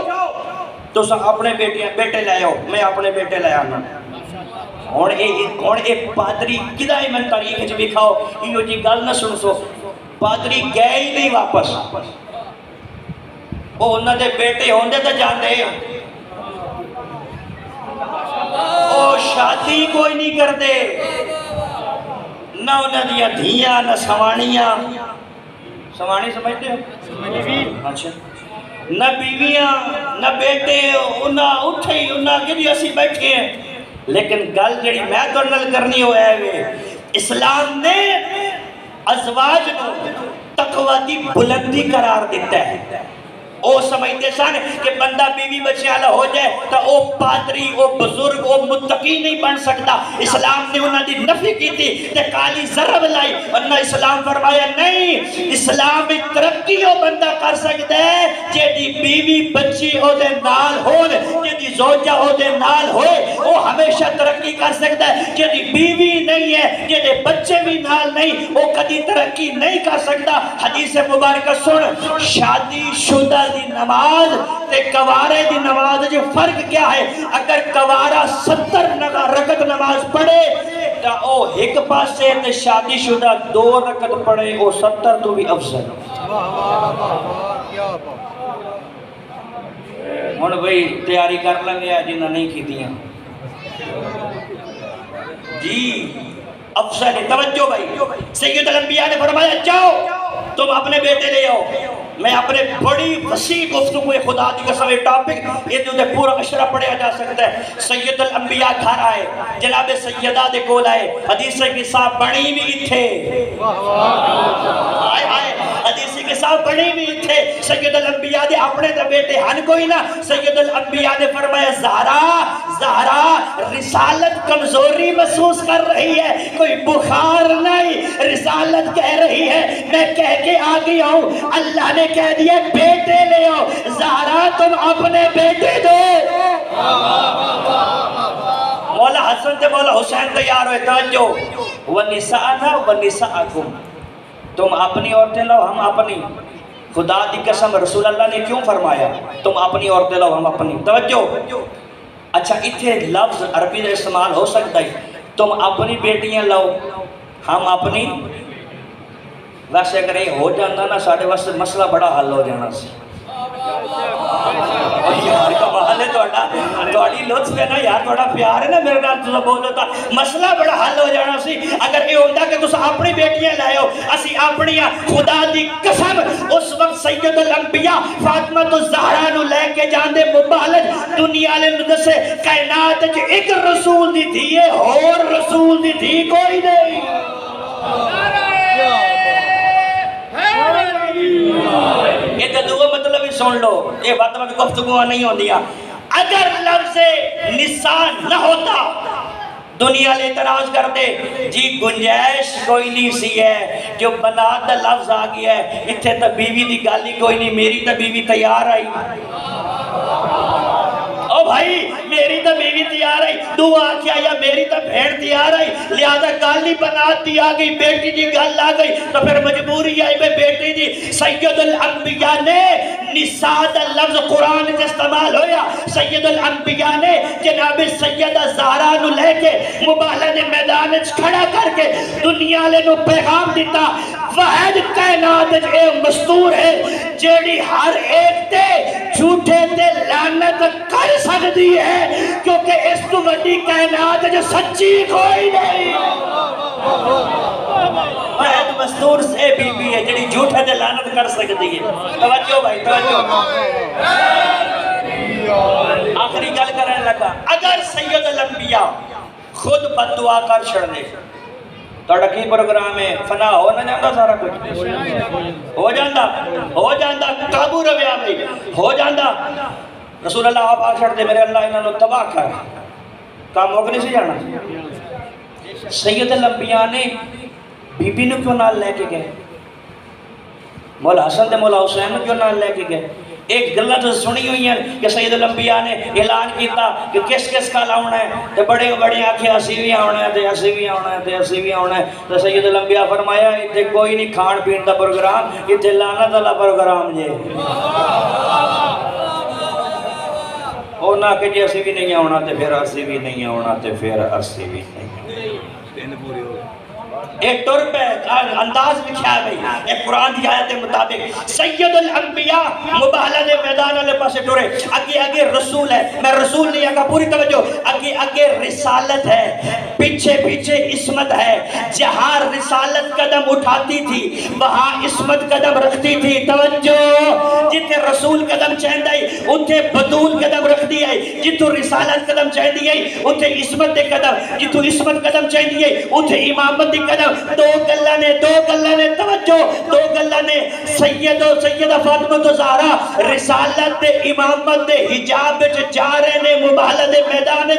تو اپنے بیٹے لے آؤ، میں اپنے بیٹے لے آنا. ہوں ایک پادری کدا ہی میں تاریخ چ لکھاؤ یہ جی گل نہ سن سو. پادری گئے ہی نہیں واپس، وہ انہوں دے بیٹے ہوندے تو جاندے، وہ شادی کوئی نہیں کرتے، نہ انہوں دیا دھیاں نہ سوانیاں. سوانی سمجھتے ہو؟ اچھا. نہ بیویاں نہ بیٹے، انہاں اٹھے ہی انہاں کہ اسی بیٹھے ہیں. لیکن گل جڑی میں تو نل کرنی ہوئے ہے، اسلام نے ازواج کو تقوی دی بلندی قرار دیتا ہے. او سمجھتے سن کہ بندہ بیوی بچے والا ہو جائے تو او پادری، او بزرگ، او متقی نہیں بن سکتا. اسلام نے انہوں دی نفی کی تھی تے کالی ضرب لائی، ورنہ اسلام فرمایا نہیں، اسلام میں ترقی او بندہ کر سکتا ہے جیدی بیوی بچی او دے نال ہون، جیدی زوجہ او دے نال ہوئے او ہمیشہ ترقی کر سکتا ہے. جیدی بیوی نہیں ہے، جیدے بچے بھی نال نہیں، او کدی ترقی نہیں کر سکتا. حدیث مبارکہ سن، شادی شدہ دی نماز تے کوارے دی نماز جو فرق کیا ہے؟ اگر کوارہ 70 رکعت نماز پڑھے تو او ایک پاسے تے شادی شدہ 2 رکعت پڑھے او 70 تو بھی افضل. ہن بھئی تیاری کر لیں گے جنہاں نہیں کی دیاں جی افضل ہے. توجہ بھائی، سید الانبیاء نے فرمایا جاؤ تم اپنے بیٹے لے آؤ. میں اپنے بڑی وسیع گفتگو خدا دی قسم ٹاپک یہ جو پورا اشرا پڑھیا جا سکتا ہے. سید الانبیاء گھر آئے، جناب سیدہ دے کول آئے، حدیث کے ساتھ بڑی بھی تھے، حدیث کے ساتھ بڑی بھی تھے. سید الانبیاء دے اپنے دے بیٹے ہن کوئی نہ. سید الانبیاء نے فرمایا زہرا رسالت کمزوری محسوس کر رہی ہے، کوئی بخار نہیں، رسالت کہہ رہی ہے میں کہہ کے آ گئی ہوں. اللہ نے کہہ دیا بیٹے لے آؤ. زہرا تم اپنے بیٹے دو. مولا حسن تے مولا حسین تیار ہوئے. توجہ، وَنِسَاءَنَا وَنِسَاءَكُمْ، تم اپنی عورتیں لاؤ ہم اپنی. خدا دی قسم رسول اللہ نے کیوں فرمایا تم اپنی عورتیں لاؤ ہم اپنی؟ توجہ. اچھا اتھے لفظ عربی میں استعمال ہو سکتا ہے تم اپنی بیٹیاں لاؤ ہم اپنی. ویسے اگر یہ ہو جانا نا ساڑھے واسطے مسئلہ بڑا حل ہو جانا سی. یار کمال ہے تھوڑی لطف ہے نا یار، تھوڑا پیار ہے نا میرے نال تساں بولو تا مسئلہ بڑا حل ہو جانا سی. اگر یہ ہوتا کہ تساں اپنی بیٹیاں لے آؤ اسی اپنیاں. خدا دی قسم اس وقت سید الانبیاء فاطمہ الزہرا نو لے کے جاندے مبالغ دنیا لے دسے کائنات وچ ایک رسول دی تھی ہے اور رسول دی تھی کوئی نہیں. یہ تو دو مطلب ہی سن لو، یہ بات میں گفتگو نہیں ہو دیا. اگر لفظ نساء نہ ہوتا دنیا لے اعتراض کر دے جی گنجائش کوئی نہیں سی ہے، جو بنات دا لفظ آ گیا ہے اتھے تا بیوی دی گالی کوئی نہیں، میری تا بیوی تیار آئی. او بھائی میری تا بیوی تیار آئی، دعا کیا یا میری تا بھیڑ تیار آئی، لہذا گالی بنات دی آ گئی، بیٹی دی گال آ گئی تو پھر مجبوری آئی میں بیٹی دی. سید الانبیاء نے نساء دا لفظ قرآن کے استعمال ہویا. سید الانبیاء نے جناب سیدہ زہرا نو لے کے مبالغ نے میدان کھڑا کر کے دنیا لے نو پیغام دیتا واحد کائنات اے مستور ہے جیڑی ہر ایک تے جھوٹے تے لعنت کر سکتی ہے، کیونکہ اس تو بڑی کائنات جو سچی کوئی نہیں. واحد مستور سے بی بی ہے جیڑی جھوٹے تے لعنت کر سکتی ہے. توجہ بھائی توجہ. آخری گل کرنے لگا، اگر سید الانبیاء خود بد دعا کر چھڑنے توڑا کی پروگرام ہے فنا ہو نہ جاندہ سارا کچھ ہو جاندہ قابو رویا میں ہو جاندہ. رسول اللہ آپ آ چھڑ دے میرے اللہ انہوں نے تباہ کر کام ہو کے نہیں سی جانا. سید الانبیاء نے بی بی نو کیوں نال لے کے گئے، مولا حسن دے مولا حسین کیوں نال لے کے گئے؟ ایک گلت سنی ہوئی ہیں کہ سید الانبیاء نے اعلان کیتا کہ کس کس کا لاؤنا ہے تو بڑے بڑے آنکھیں اسی بھی آنا ہے تے اسی بھی آنا ہے تے اسی بھی آنا ہے تو سید الانبیاء فرمایا اتنے کوئی نہیں کھان پین دا پروگرام اتنے لعنت والا پروگرام جے اور نہ کہ جی اسی بھی نہیں آنا تے پھر اسی بھی نہیں آنا تے پھر اسی بھی نہیں ایک طور پہ انداز لکھا ہے بھئی ایک قرآن دی آیت مطابق سید الانبیاء مباہلہ دے میدان والے پاسے ٹورے اگے اگے رسول ہے میں رسول نہیں آگا پوری توجہ اگے اگے رسالت ہے پیچھے پیچھے عصمت ہے جہاں رسالت قدم اٹھاتی تھی وہاں عصمت قدم رکھتی تھی توجہ جتے رسول قدم چہندہ ہے اتھے بطول قدم رکھ دی ہے جتو رسالت قدم چہندی ہے اتھے عصمت دے قدم جتو عصمت قدم چہندی ہے اتھے امامت دے قدم دو گلہ نے توجہ دو گلہ نے سیدہ فاطمہ زہرا رسالت دے امامت دے حجاب جا رہے نے مباہلہ دے میدان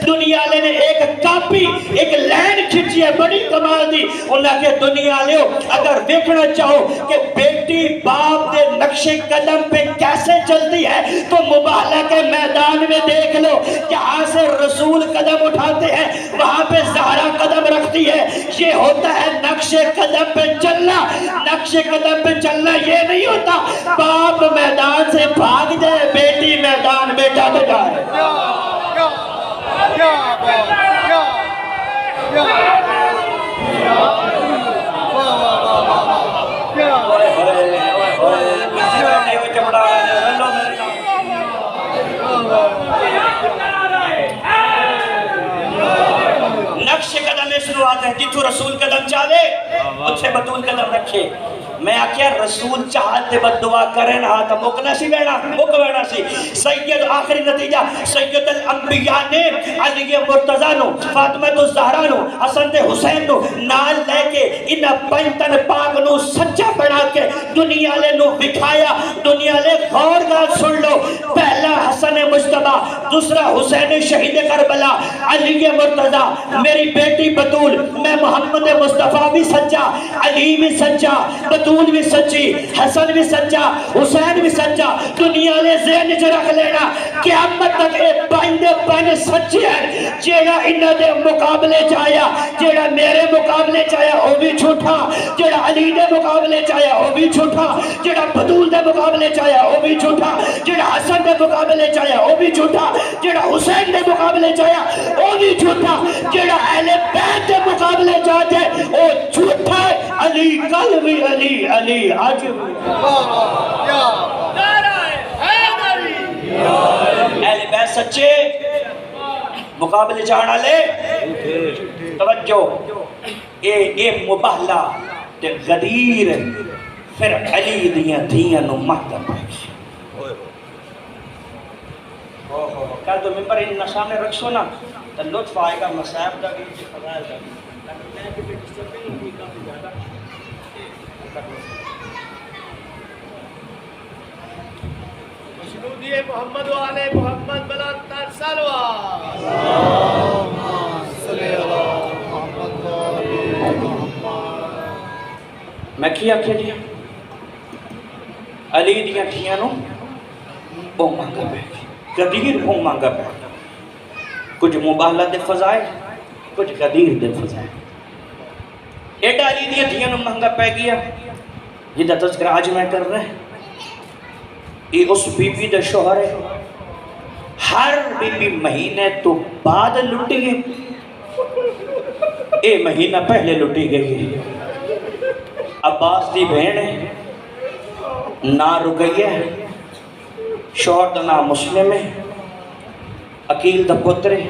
دنیا لے نے ایک کاپی ایک لین کھچی ہے بڑی کمال دی انہاں کے دنیا لے اگر دیکھنا چاہو کہ بیٹی باپ دے نقش قدم پہ کیسے چلتی ہے تو مباہلہ کے میدان میں دیکھ لو جہاں سے رسول قدم اٹھاتے ہیں وہاں پہ زہرا قدم رکھتی ہے یہ ہوتا ہے نقش قدم پہ چلنا نقش قدم پہ چلنا یہ نہیں ہوتا باپ میدان سے بھاگ جائے بیٹی میدان میں ڈٹ جائے نقش قدم اس نوات ہے جتو رسول قدم چاہے اتھے بطول قدم رکھے میں آکیا رسول چاہتے بد دعا کریں نہ تا مکنا سی بینا سی سید آخری نتیجہ سید الانبیاء نے علی مرتضی نو فاطمہ زہرا نو حسن حسین نو نال لے کے ان پنتن پاک نو سچا بنا کے دنیا لے نو بکھایا دنیا لے غور گاہ سن لو پہلا حسن مجتبہ دوسرا حسین شہید کربلا علی مرتضی میری بیٹی بطول میں محمد مصطفیٰ بھی سچا علی بھی سچا بطول بھی سچی حسن بھی سچا حسین بھی سچا دنیا لے ذہن چ رکھ لینا قیامت تک اے پائندے سچی ہے جیڑا انہاں دے مقابلے چاہیا جیڑا میرے مقابلے چاہیا وہ بھی جھوٹا جیڑا علی دے مقابلے چاہیا وہ بھی جھوٹا جیڑا بطول دے مقابلے چاہیا وہ بھی جھوٹا جیڑا حسن دے مقابلے چاہیا وہ بھی جھوٹا جیڑا حسین دے مقابلے چاہیا وہ بھی جھوٹا جیڑا اہل بیت دے مقابلے چاہتے وہ جھوٹا ہے علی کل بھی علی علی آج بھی اہل بیت سچے مقابلے چاہنا لے توجہ اے مباہلہ تے غدیر پھر علی دیاں دھیاں نو مہتم پائیش کل تو ممبر انہا سامنے رکھ سو نا تو لطف آئے گا مسائب دا بھی فضائل دا بھی میں بھی ڈسٹربنگ ہوئی کافی زیادہ مشہودی محمد و آل محمد بلند تر سلوات میں کیا دیا علی دیاں دھیاں نو او مانگا پہ غدیر او مانگا پہ کچھ مباہلہ دے فضائل کچھ غدیر دے فضائل ایڈا علی دیاں دھیاں نو مانگا پہ گیا جدہ تذکر آج میں کر رہے ہیں یہ اس بی بی دے شوہر ہے ہر بی بی مہینے تو بعد لٹی گئی اے مہینہ پہلے لٹی گئی عباس دی بہن ہے نہ رکیہ ہے شوہر دا نام مسلم ہے عقیل دا پتر ہے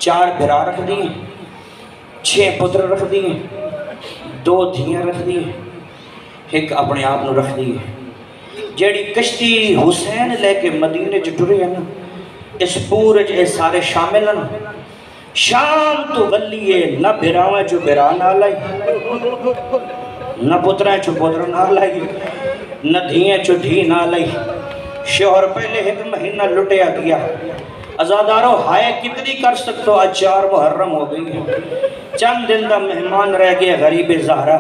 4 بھرا رکھ دیئے 6 پتر رکھ دیئے 2 دھیاں رکھ دیئے ایک اپنے آپ نو رکھ دیئے جیڑی کشتی حسین لے کے مدینے جٹورے ہیں اس پورے جے سارے شامل ہیں شام تو غلیے نہ بھراویں جو بھرا نہ لائی نہ پتریں چو پتر نہ لائی نہ دھییں چو دھی نہ لائی شوہر پہلے 1 مہینہ لٹیا گیا ازاداروں ہائے کتنی کر سکتو آج 4 محرم ہو گئی چند دن دا مہمان رہ گئے غریب زہرہ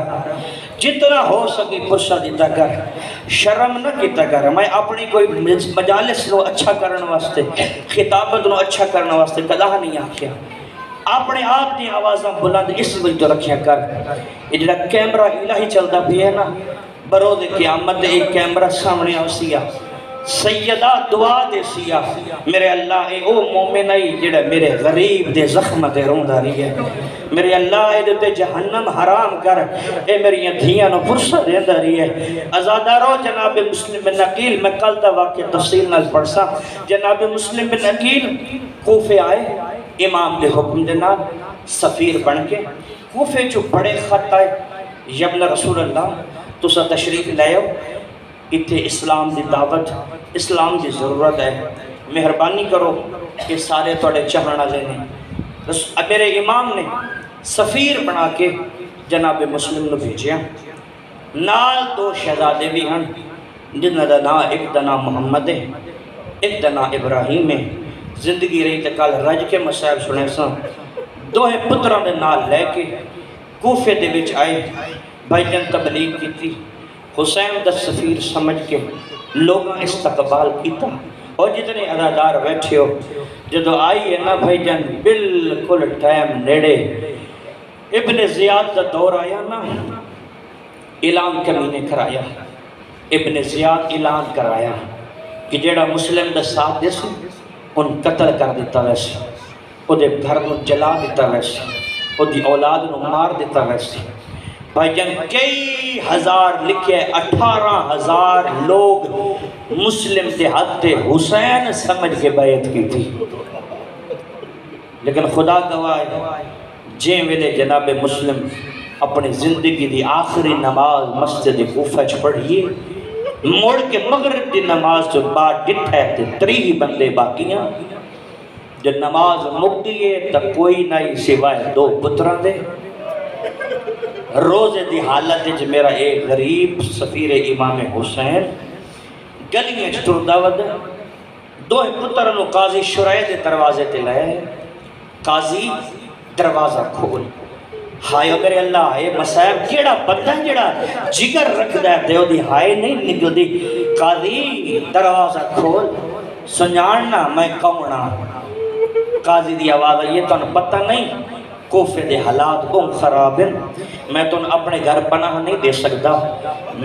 جتنا ہو سکے پرسہ دیتا کر، شرم نہ کیتا کر۔ میں اپنی کوئی مجالس نو اچھا کرنے واسطے، خطابت نو اچھا کرنے واسطے کدا نہیں آکھیا۔ اپنے آپ دی آوازاں بلند اس وجہ رکھیا کر۔ یہ جڑا کیمرہ الہی چلتا بھی ہے نا، برود قیامت ایک کیمرہ سامنے آسیا، سیدہ دعا دے سیا، میرے اللہ اے او مومن آئی جڑا میرے غریب دے زخم دے رون رہی ہے، میرے اللہ اے دے جہنم حرام کر، اے میری دھیاں نو پرسہ دے رہی ہے۔ ازادارو جناب مسلم بن عقیل، میں کل دا واقع تفصیل نال پڑھسا، جناب مسلم بن عقیل کوفے آئے امام دے حکم دے نال سفیر بن کے، کوفے جو بڑے خط آئے، یبن رسول اللہ تسا تشریف لے آؤ، اتھے اسلام دی دعوت، اسلام دی ضرورت ہے، مہربانی کرو کہ سارے توڑے چاہنا لینے۔ میرے امام نے سفیر بنا کے جناب مسلم نے بھیجیا، نال دو شہزادے بھی ہیں جنہ دا نا ایک دا نام محمد ہے، ایک دا نام ابراہیم ہے۔ زندگی رہی تکال رج کے مسائب سنے سن، دوہے پتران دے نال لے کے کوفے دے وچ آئے، بھائی جن تبلیغ کی تھی، حسین دا سفیر سمجھ کے لوگاں استقبال کیتا، اور جتنے ادادار بیٹھے ہو جدو آئی ہے نا بھائی جان بالکل ٹائم نیڑے، ابن زیاد دا دور آیا نا، اعلان کمینے کرایا، ابن زیاد اعلان کرایا کہ جیڑا مسلم دا ساتھ دے سی ان قتل کر دیتا ویسے، او دے گھر کو جلا دیتا ویسے، او دی اولاد نو مار دیتا ویسے۔ بھائی جان کئی ہزار لکھے، 18,000 لوگ مسلم دے حد حسین سمجھ کے بیعت کی تھی، لیکن خدا گواہ جیں ویلے جناب مسلم اپنی زندگی دی آخری نماز مسجد کوفہ چ پڑھیے، موڑ کے مغرب دی نماز جو بعد ڈٹھا ہے 3 بندے باقیاں، جو نماز مکتی ہے تا کوئی نہیں سوائے 2 پتران دے۔ روزے دی حالت جو میرا ایک غریب سفیر امام حسین گلیاں چٹردہ ود، 2 پترانو قاضی شرائع دے دروازے تے لائے، قاضی دروازہ کھول، ہائے میرے اللہ اے مسائب کیڑا بندہ جڑا جگر رکھ دے دیو دی ہائے نہیں نکل دی، قاضی دروازہ کھول، سنجھاننا میں کونہ۔ قاضی دی آواز یہ تو پتہ نہیں کوفے دے حالات کون خراب ہیں، میں تو اپنے گھر پناہ نہیں دے سکتا،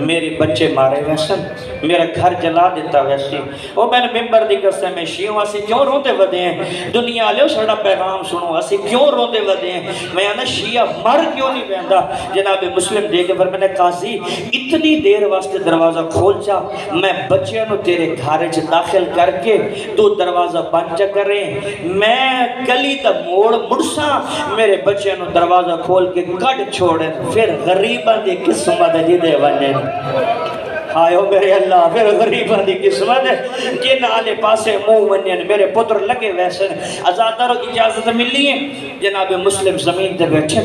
میرے بچے مارے ویسن، میرا گھر جلا دیتا ویسی، وہ میں نے ممبر دی قسم میں شیعوں اسی کیوں روتے ودے ہیں، دنیا لے سڑا پیغام سنو اسی کیوں روتے ودے ہیں، میں آنا شیعہ مر کیوں نہیں بہندا۔ جناب مسلم دے کے پر میں نے قاضی اتنی دیر واسطے دروازہ کھول جا، میں بچے نو تیرے گھارے چھ داخل کر کے تو دروازہ بند جا کریں، میں گلی تا موڑ مڑسا، میرے بچے نو دروازہ کھول کے کٹ چھوڑیں، پھر غریباں دی قسمت جی دے ونیں۔ آئے ہو میرے اللہ، پھر غریباں دی قسمت جن آلے پاسے منہ ونیں، میرے پتر لگے ویسے آزادارو اجازت ملی ہے۔ جناب مسلم زمین تے بیٹھے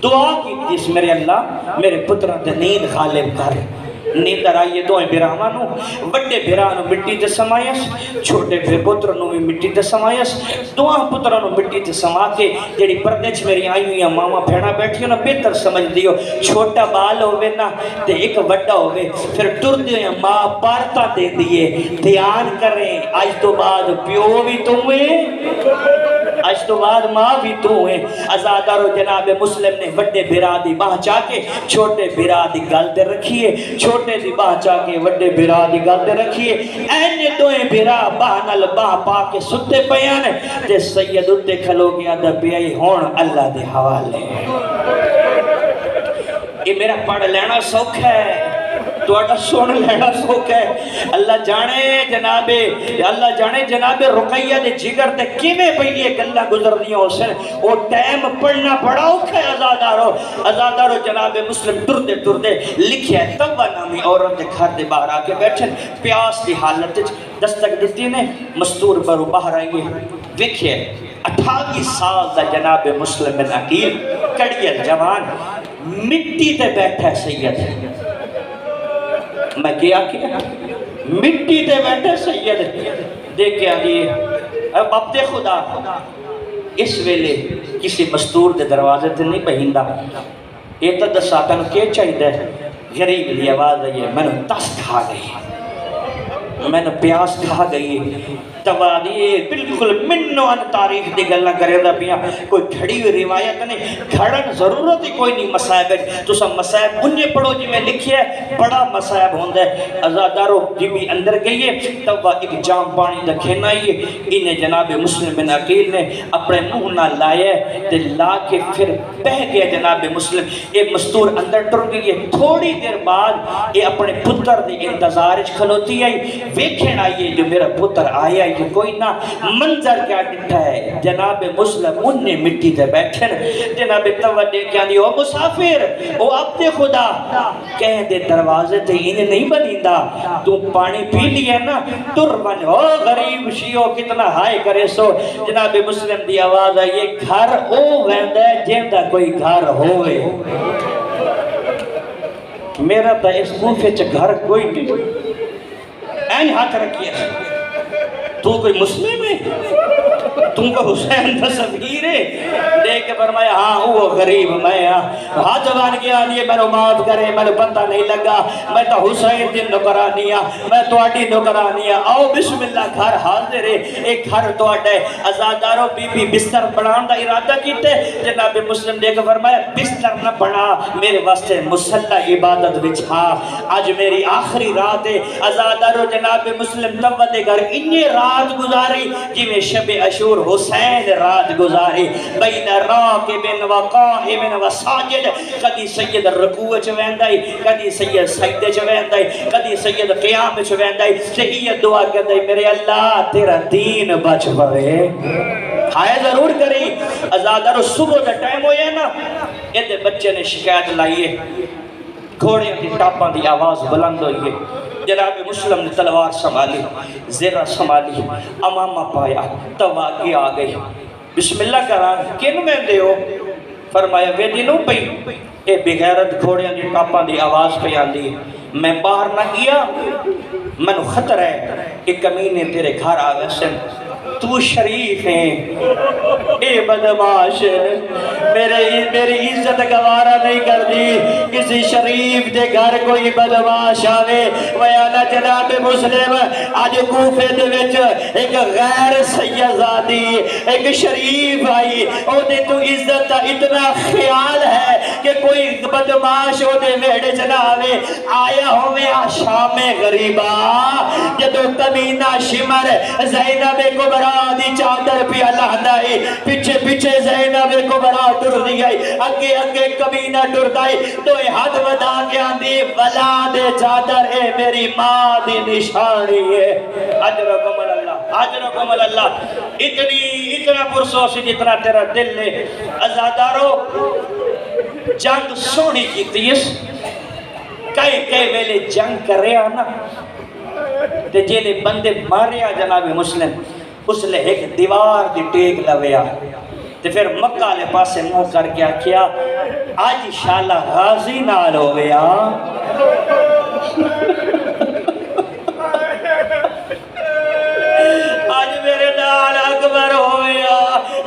دعا کی جس میرے اللہ میرے پتران تے نیند غالب کر، نیندر آئیے دوئیں براہمانوں، بڑے براہنوں مٹی تے سمایس، چھوٹے پترانوں بھی مٹی تے سمایس، دوہاں پترانوں مٹی تے سما کے جیڑی پردے چھ میری آئی ہوئی ہیں ماما بھیڑا بیٹھی ہو نا بہتر سمجھ دیو، چھوٹا بال ہوئے نا تے ایک وڈا ہوئے، پھر ٹر دیو ماں پارتا دے دیئے، دھیان کریں آج تو بعد پیو بھی تمہیں، آج تو بعد ماں بھی تو ہیں۔ ازادارو جناب مسلم نے وڈے بھرا دی باہ چاہ کے چھوٹے بھرا دی گل دے رکھیے، چھوٹے دی باہ چاہ کے وڈے بھرا دی گل دے رکھیے، اینے دوئے بھرا باہ نل باہ پا کے ستے پیانے تے سید اتے کھلو گیا دا بیائی ہون اللہ دے حوالے۔ یہ میرا پڑھ لینا سوکھ ہے، تو اٹھا سن لینا سوکھ ہے۔ اللہ جانے جناب رقیہ دے جگر دے کیویں پہلیے گلہ گزرنیوں سے وہ ٹائم پڑھنا پڑا اوکھے ازادارو جناب مسلم ٹردے لکھیا ہے توبہ نامی عورت دے گھر دے باہر آ کے بیٹھے پیاس دی حالت دستک دیتی نے مستور پر باہر آئیے دیکھئے 28 سال دا جناب مسلم بن عقیل کڑیل جوان مٹی تے بیٹھا سید، میں کیا مٹی تے بیٹھے سید دیکھ کے آگئے اب تے خدا اس ویلے کسی مستور دے دروازے تے نہیں بہندہ، یہ تو دسا تن کیا چاہیے غریب دی آواز آئی ہے میں نے تس کھا گئی میں نے پیاس کھا گئی توادی بالکل منو ان تاریخ دی گلنا کرے دا پیا کوئی گھڑی ہوئی روایت نہیں گھڑن ضرورت ہی کوئی نہیں مسائب ہے تو سب مسائب انجے پڑھو جی میں لکھی ہے بڑا مسائب ہوندہ ہے ازادارو جی بھی اندر گئی ہے تو ایک جام پانی دا کھینا ہی ہے انہیں جناب مسلم بن عقیل نے اپنے منہ نہ لائے تے لا کے پھر بہ گیا جناب مسلم یہ مستور اندر ٹر گئی ہے تھوڑی دیر بعد یہ اپنے پتر دے انتظار کھلوتی آئی ویکھن آئیے جو میرا پتر آیا کہ کوئی نہ منظر کیا ڈٹھا ہے جناب مسلم انہیں مٹی تے بیٹھن جناب توجہ کیا دی او مسافر او اپنے خدا کہہ دے دروازے تے انہیں نہیں بنیندہ تو پانی پی لیا نا تر بن او غریب شیعو کتنا ہائے کرے سو جناب مسلم دی آواز آئیے گھر او ویندہ ہے جیندہ کوئی گھر ہوئے میرا تا اس کوفے چ گھر کوئی نہیں این ہاتھ رکھیے تو کوئی مسلم ہے تم کو حسین تصویر ہے دیکھ کے فرمایا ہاں وہ غریب میں ہاتھ جوان کیا لیے میں نے معاف کرے میں نے پتہ نہیں لگا میں تو حسین دن نکرانیا میں تو آٹی نکرانیا آؤ بسم اللہ گھر حاضر ہے ایک گھر تو آٹے ازادارو بی بی بستر بنان دا ارادہ کیتے جناب مسلم دیکھ کے فرمایا بستر نہ بنا میرے واسطے مسلح عبادت بچھا آج میری آخری رات ہے ازادارو جناب مسلم تب گھر انہیں رات گزاری جی میں شب عاشور حسین رات گزاری بین راکب و قائم و ساجد کدی سید رکوع چ ویندائی کدی سید سجدے چ ویندائی کدی سید قیام چ ویندائی تے یہ دعا کردائی میرے اللہ تیرا دین بچ پوے ہائے ضرور کری ازادارو صبح دا ٹائم ہویا نا یہ بچے نے شکایت لائیے گھوڑے کی ٹاپاں دی آواز بلند ہوئی ہے جناب مسلم نے تلوار سنبھالی زیرہ سنبھالی امامہ پایا تو آگے آ گئی بسم اللہ کران کن میں دے ہو فرمایا وے دنوں پئی اے بغیرت گھوڑیاں دی ٹاپاں دی آواز پہ آندی میں باہر نہ گیا منو خطر ہے کہ کمینے تیرے گھر آگے سن تو شریف ہیں اے بدماش میری عزت گوارا نہیں کر دی کسی شریف دے گھر کوئی بدماش آوے ویانا جناب مسلم آج کوفے دے وچ ایک غیر سیزادی ایک شریف آئی او دے تو عزت اتنا خیال ہے کہ کوئی بدماش او دے ویڑے جناوے آیا ہوئے شام غریبہ جدو کمینہ شمر زینب کو دی چادر پہ اللہ دائی پیچھے پیچھے زینب کو برا ٹر دی گئی اگے اگے کمینہ ٹر دائی دوئے ہاتھ ودا کے آندھی ولا دے چادر اے میری ماں دی نشانی ہے اجرکم اللہ اجرکم اللہ اتنا پرسوسی جتنا تیرا دل لے ازادارو جنگ سونی کی تیس کئی ویلے جنگ کر رہے آنا تے جیلے بندے ماریا جناب مسلم اس لئے ایک دیوار دی ٹیک لویا تے پھر مکہ لے پاسے منہ کر کے کیا آج انشاءاللہ غازی نال ہو گیا آج میرے نال اکبر ہو گیا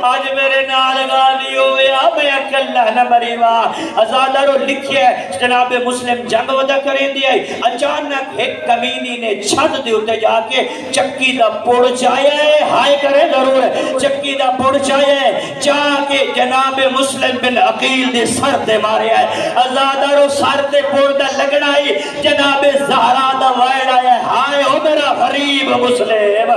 آج میرے نال غازی ہو گیا میں اکلہ نہ مریوا ازادارو لکھیا ہے جناب مسلم جنگ ودا کریں دیا اچانک ایک کمینی نے چھت دے اتے جا کے چکی دا پوڑ چایا ہے ہائے کرے ضرور ہے چکی دا پوڑ چایا ہے جا کے جناب مسلم بن عقیل دے سر دے مارے ہے ازادارو سر دے پوڑ دا لگنا ہی جناب زہرا دا وائڑ آیا ہے ہائے ہو میرا غریب مسلم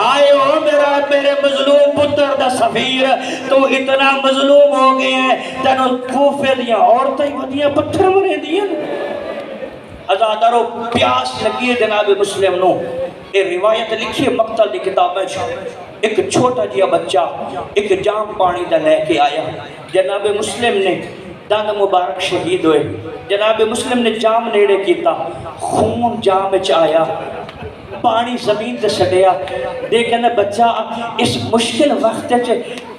آئے ہو میرے مظلوم پتر دا سفیر تو اتنا مظلوم ہو گئے ہیں تنو کوفے دیا عورتیں ودیاں پتھر مرے دیا ازادارو پیاس لگی ہے جناب مسلم نو یہ روایت لکھی ہے مقتل دی کتاب میں ایک چھوٹا جیا بچہ ایک جام پانی دا لے کے آیا جناب مسلم نے دان مبارک شہید ہوئے جناب مسلم نے جام نیڑے کیتا خون جام چ آیا پانی زمین تے چھڈیا دے کہنا بچہ اس مشکل وقت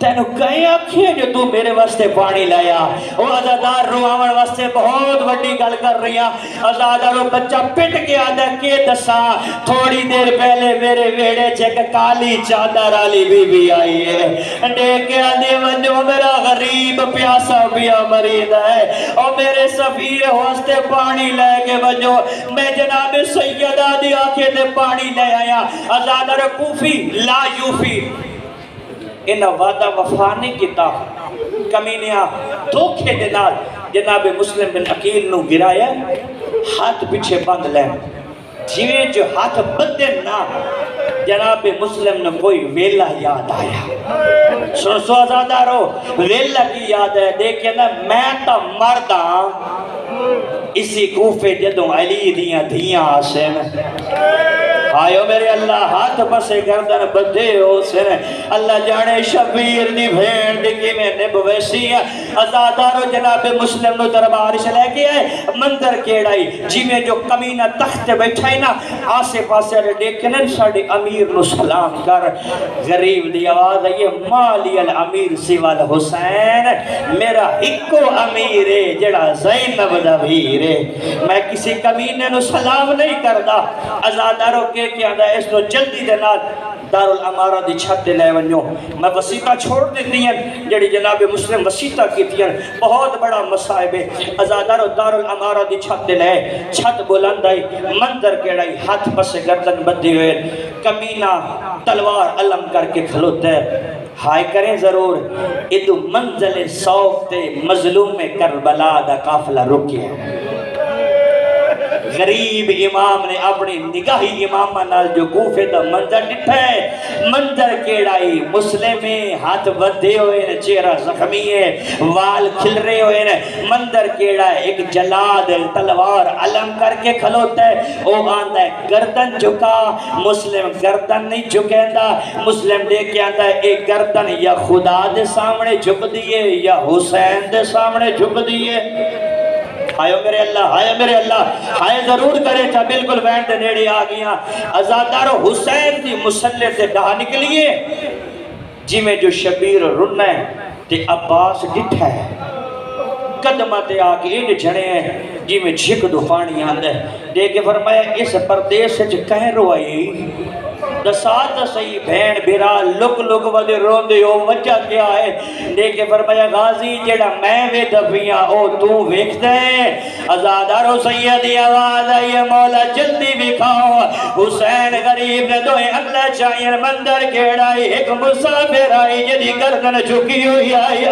تینو کہیں آکھیے جو تو میرے واسطے پانی لایا وہ عزادار روآون واسطے بہت بڑی گل کر رہی ہیں عزادارو بچہ پٹ کے آدھا کے دسا تھوڑی دیر پہلے میرے ویڑے چیک کالی چادر آلی بی بی آئی ہے دیکھے آدھے ونجو میرا غریب پیاسا بیا مرید ہے اور میرے سفیر واسطے پانی لے کے ونجو میں جناب سیدہ دی آنکھیں دے پانی لے آیا عزادار کوفی لا یوفی انہا وعدہ وفا نہیں کیتا کمینیاں دھوکے دنال جناب مسلم بن عقیل نو گرایا ہاتھ پیچھے بند لیں جیویں جو ہاتھ بدے نا جناب مسلم نے کوئی ویلہ یاد آیا سو آزادارو ویلہ کی یاد ہے دیکھیں نا میں تا مردہ اسی کوفے جدوں علی دیاں دھیاں آسیں آئیو میرے اللہ ہاتھ پسے گردن بدھے ہو سن اللہ جانے شبیر دی بھین دکی میں نب ویسی ہے ازادارو جناب مسلم نو دربار لے کے آئے مندر کیڑائی جی میں جو کمینہ تخت بیٹھائی نا آسے پاسے دیکھنے ساڑے امیر نو سلام کر غریب دی آواز ہے یہ مالی الامیر سوال حسین میرا ہکو امیر ہے جڑا زینب دا بھیر ہے میں کسی کمینے نو سلام نہیں کردہ ازادارو کے کیا دا اس نو جلدی دنال دار الامارہ دی چھت لے ونیو میں وسیطہ چھوڑ دیتی ہیں جڑی جناب مسلم وسیطہ کی تھی بہت بڑا مصائب ہے ازادارو دار الامارہ دی چھت لے چھت بلند آئی مندر کیڑائی ہاتھ پس گردن بدی ہوئے کمینہ تلوار علم کر کے کھلوتے ہائے کریں ضرور ادو منزل سوف تے مظلوم کربلا دا قافلہ رکے ہیں غریب امام نے اپنی نگاہی امامہ نال جو کوفے دا منظر ڈٹھا ہے منظر کیڑائی مسلمیں ہاتھ بدھے ہوئے ہیں چہرہ زخمی ہے وال کھل رہے ہوئے ہیں منظر کیڑا ہے ایک جلاد تلوار علم کر کے کھلوتا ہے وہ آندہ ہے گردن جھکا مسلم گردن نہیں جھکیندہ مسلم دیکھ کے آندہ ہے ایک گردن یا خدا دے سامنے جھک دیئے یا حسین دے سامنے جھک دیئے آئیو میرے اللہ آئے ضرور کرے تھا بالکل وین دے نیڑے آگیا ازادارو حسین دی مسلح سے ڈہا نکلیے جی میں جو شبیر رنہ ہے تے عباس ڈٹھا ہے قدمہ تے آگے ان جھڑے ہیں جی میں جھک دفانی آندہ ہے دیکھے فرمایا اس پردیس سے کہیں روائی دسات صحیح بھین بیرا لک ودے روندے ہو وجہ کیا ہے دیکھے فرمایا غازی جڑا میں وے دفیاں او تو ویکھ دے ازادارو سیدی آواز آئیے مولا جلدی بکھاؤ حسین غریب نے دوئے اگلا چاہیے مندر کیڑائی ایک مسافر آئی جدی گردن چکی ہوئی آئی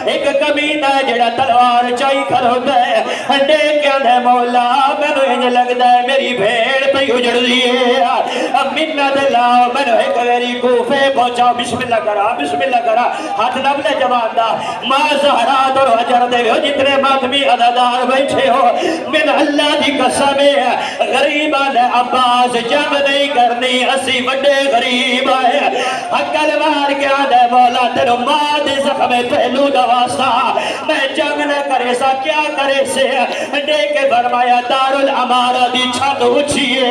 ایک کمینہ جڑا تلوار چاہی کھلو دے دیکھے دے مولا میں نو انج لگ دے میری بھیڑ پہ اجڑ دیئے اب منت اللہ میں نے ایک غیری کوفے پہنچاؤ بسم اللہ کرا ہاتھ نبلے جوان دا ماں زہرات اور حجر دے ہو جتنے ماتمی عددار بیٹھے ہو من اللہ دی قسم ہے غریبان عباس جنگ نہیں کرنی اسی بڑے غریب آئے حقل مار کے آدھے مولا تیرو ماں دی زخم پہلو دواستا میں جنگ نہ کرے سا کیا کرے سے دیکھے فرمایا دار الامارہ دی چھت اچھیے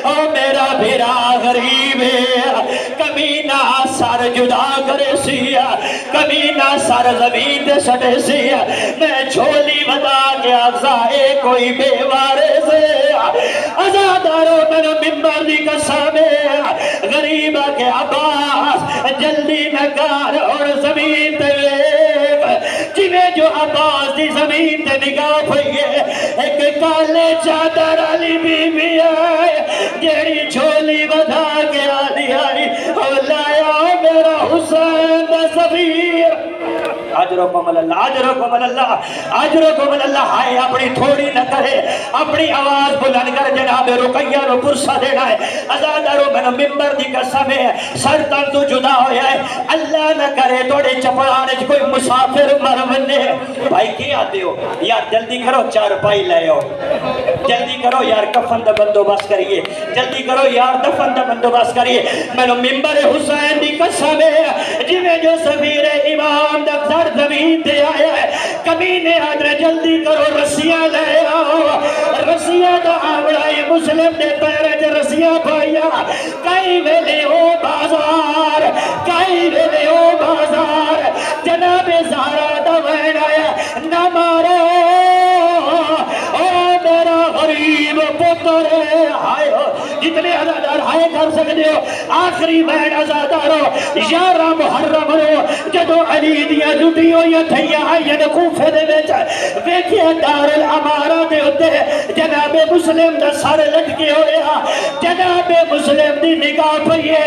او میرا بھیرا غریب ہے کمینہ سار جدا کرے سیا کمینہ سار زمین دے سٹے سیا میں چھولی بدا کے افزائے کوئی بے وارے سے ازادارو میں ممبر دی قسم غریب کے عباس جلدی نکار اور زمین تے جنہیں جو عباس دی زمین تے نگاہ پھئیے ایک کالے چادر علی بی بی آئے جیڑی چھولی بدا کے آدھی آئی اولایا میرا حسین دا سفیر عجرکم اللہ ہائے اپنی تھوڑی نہ کرے اپنی آواز بلند کر جناب رقیہ رو پرسہ دینا ہے ازادارو میں ممبر دی قسم ہے سر تن تو جدا ہویا ہے اللہ نہ کرے توڑے چپڑانے کوئی مسافر مرمنے بھائی کی آتے ہو یار جلدی کرو چار پائی لائے ہو جلدی کرو یار کفن دا بندوبست کریے جلدی کرو یار دفن دا بندوبست کریے میں ممبر حسین دی قسم ہے جنہیں جو سفیر امام دفتر زمین تے آیا ہے کمینے آدھر جلدی کرو رسیاں لے آؤ رسی رسیاں دا آمڑائی مسلم دے پیرے جے رسیاں پائیا کئی ویلے او بازار کئی ویلے او بازار جناب زہرا دا وین آیا نہ مارو او میرا غریب پتر ہائے ہو جتنے عزادار ہائے کر سکتے ہو آخری وین عزادارو 11 محرم رو جدو علی دیا جھوٹی ہوئی تھیا آئین کوفے دے بیچ ویکھیا دار الامارہ دے ہوتے جناب مسلم دا سارے لٹکے ہوئے جناب مسلم دی نگاہ پئیے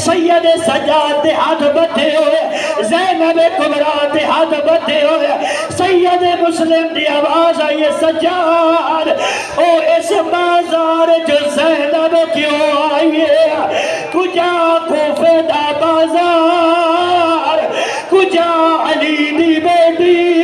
سید سجاد دے ہاتھ بدھے ہوئے زینب کبرا دے ہاتھ بدھے ہوئے سید مسلم دی آواز آئی سجاد او اس بازار جو زینب کیوں آئیے کجا کوفے دا بازار کجا علی دی بیٹی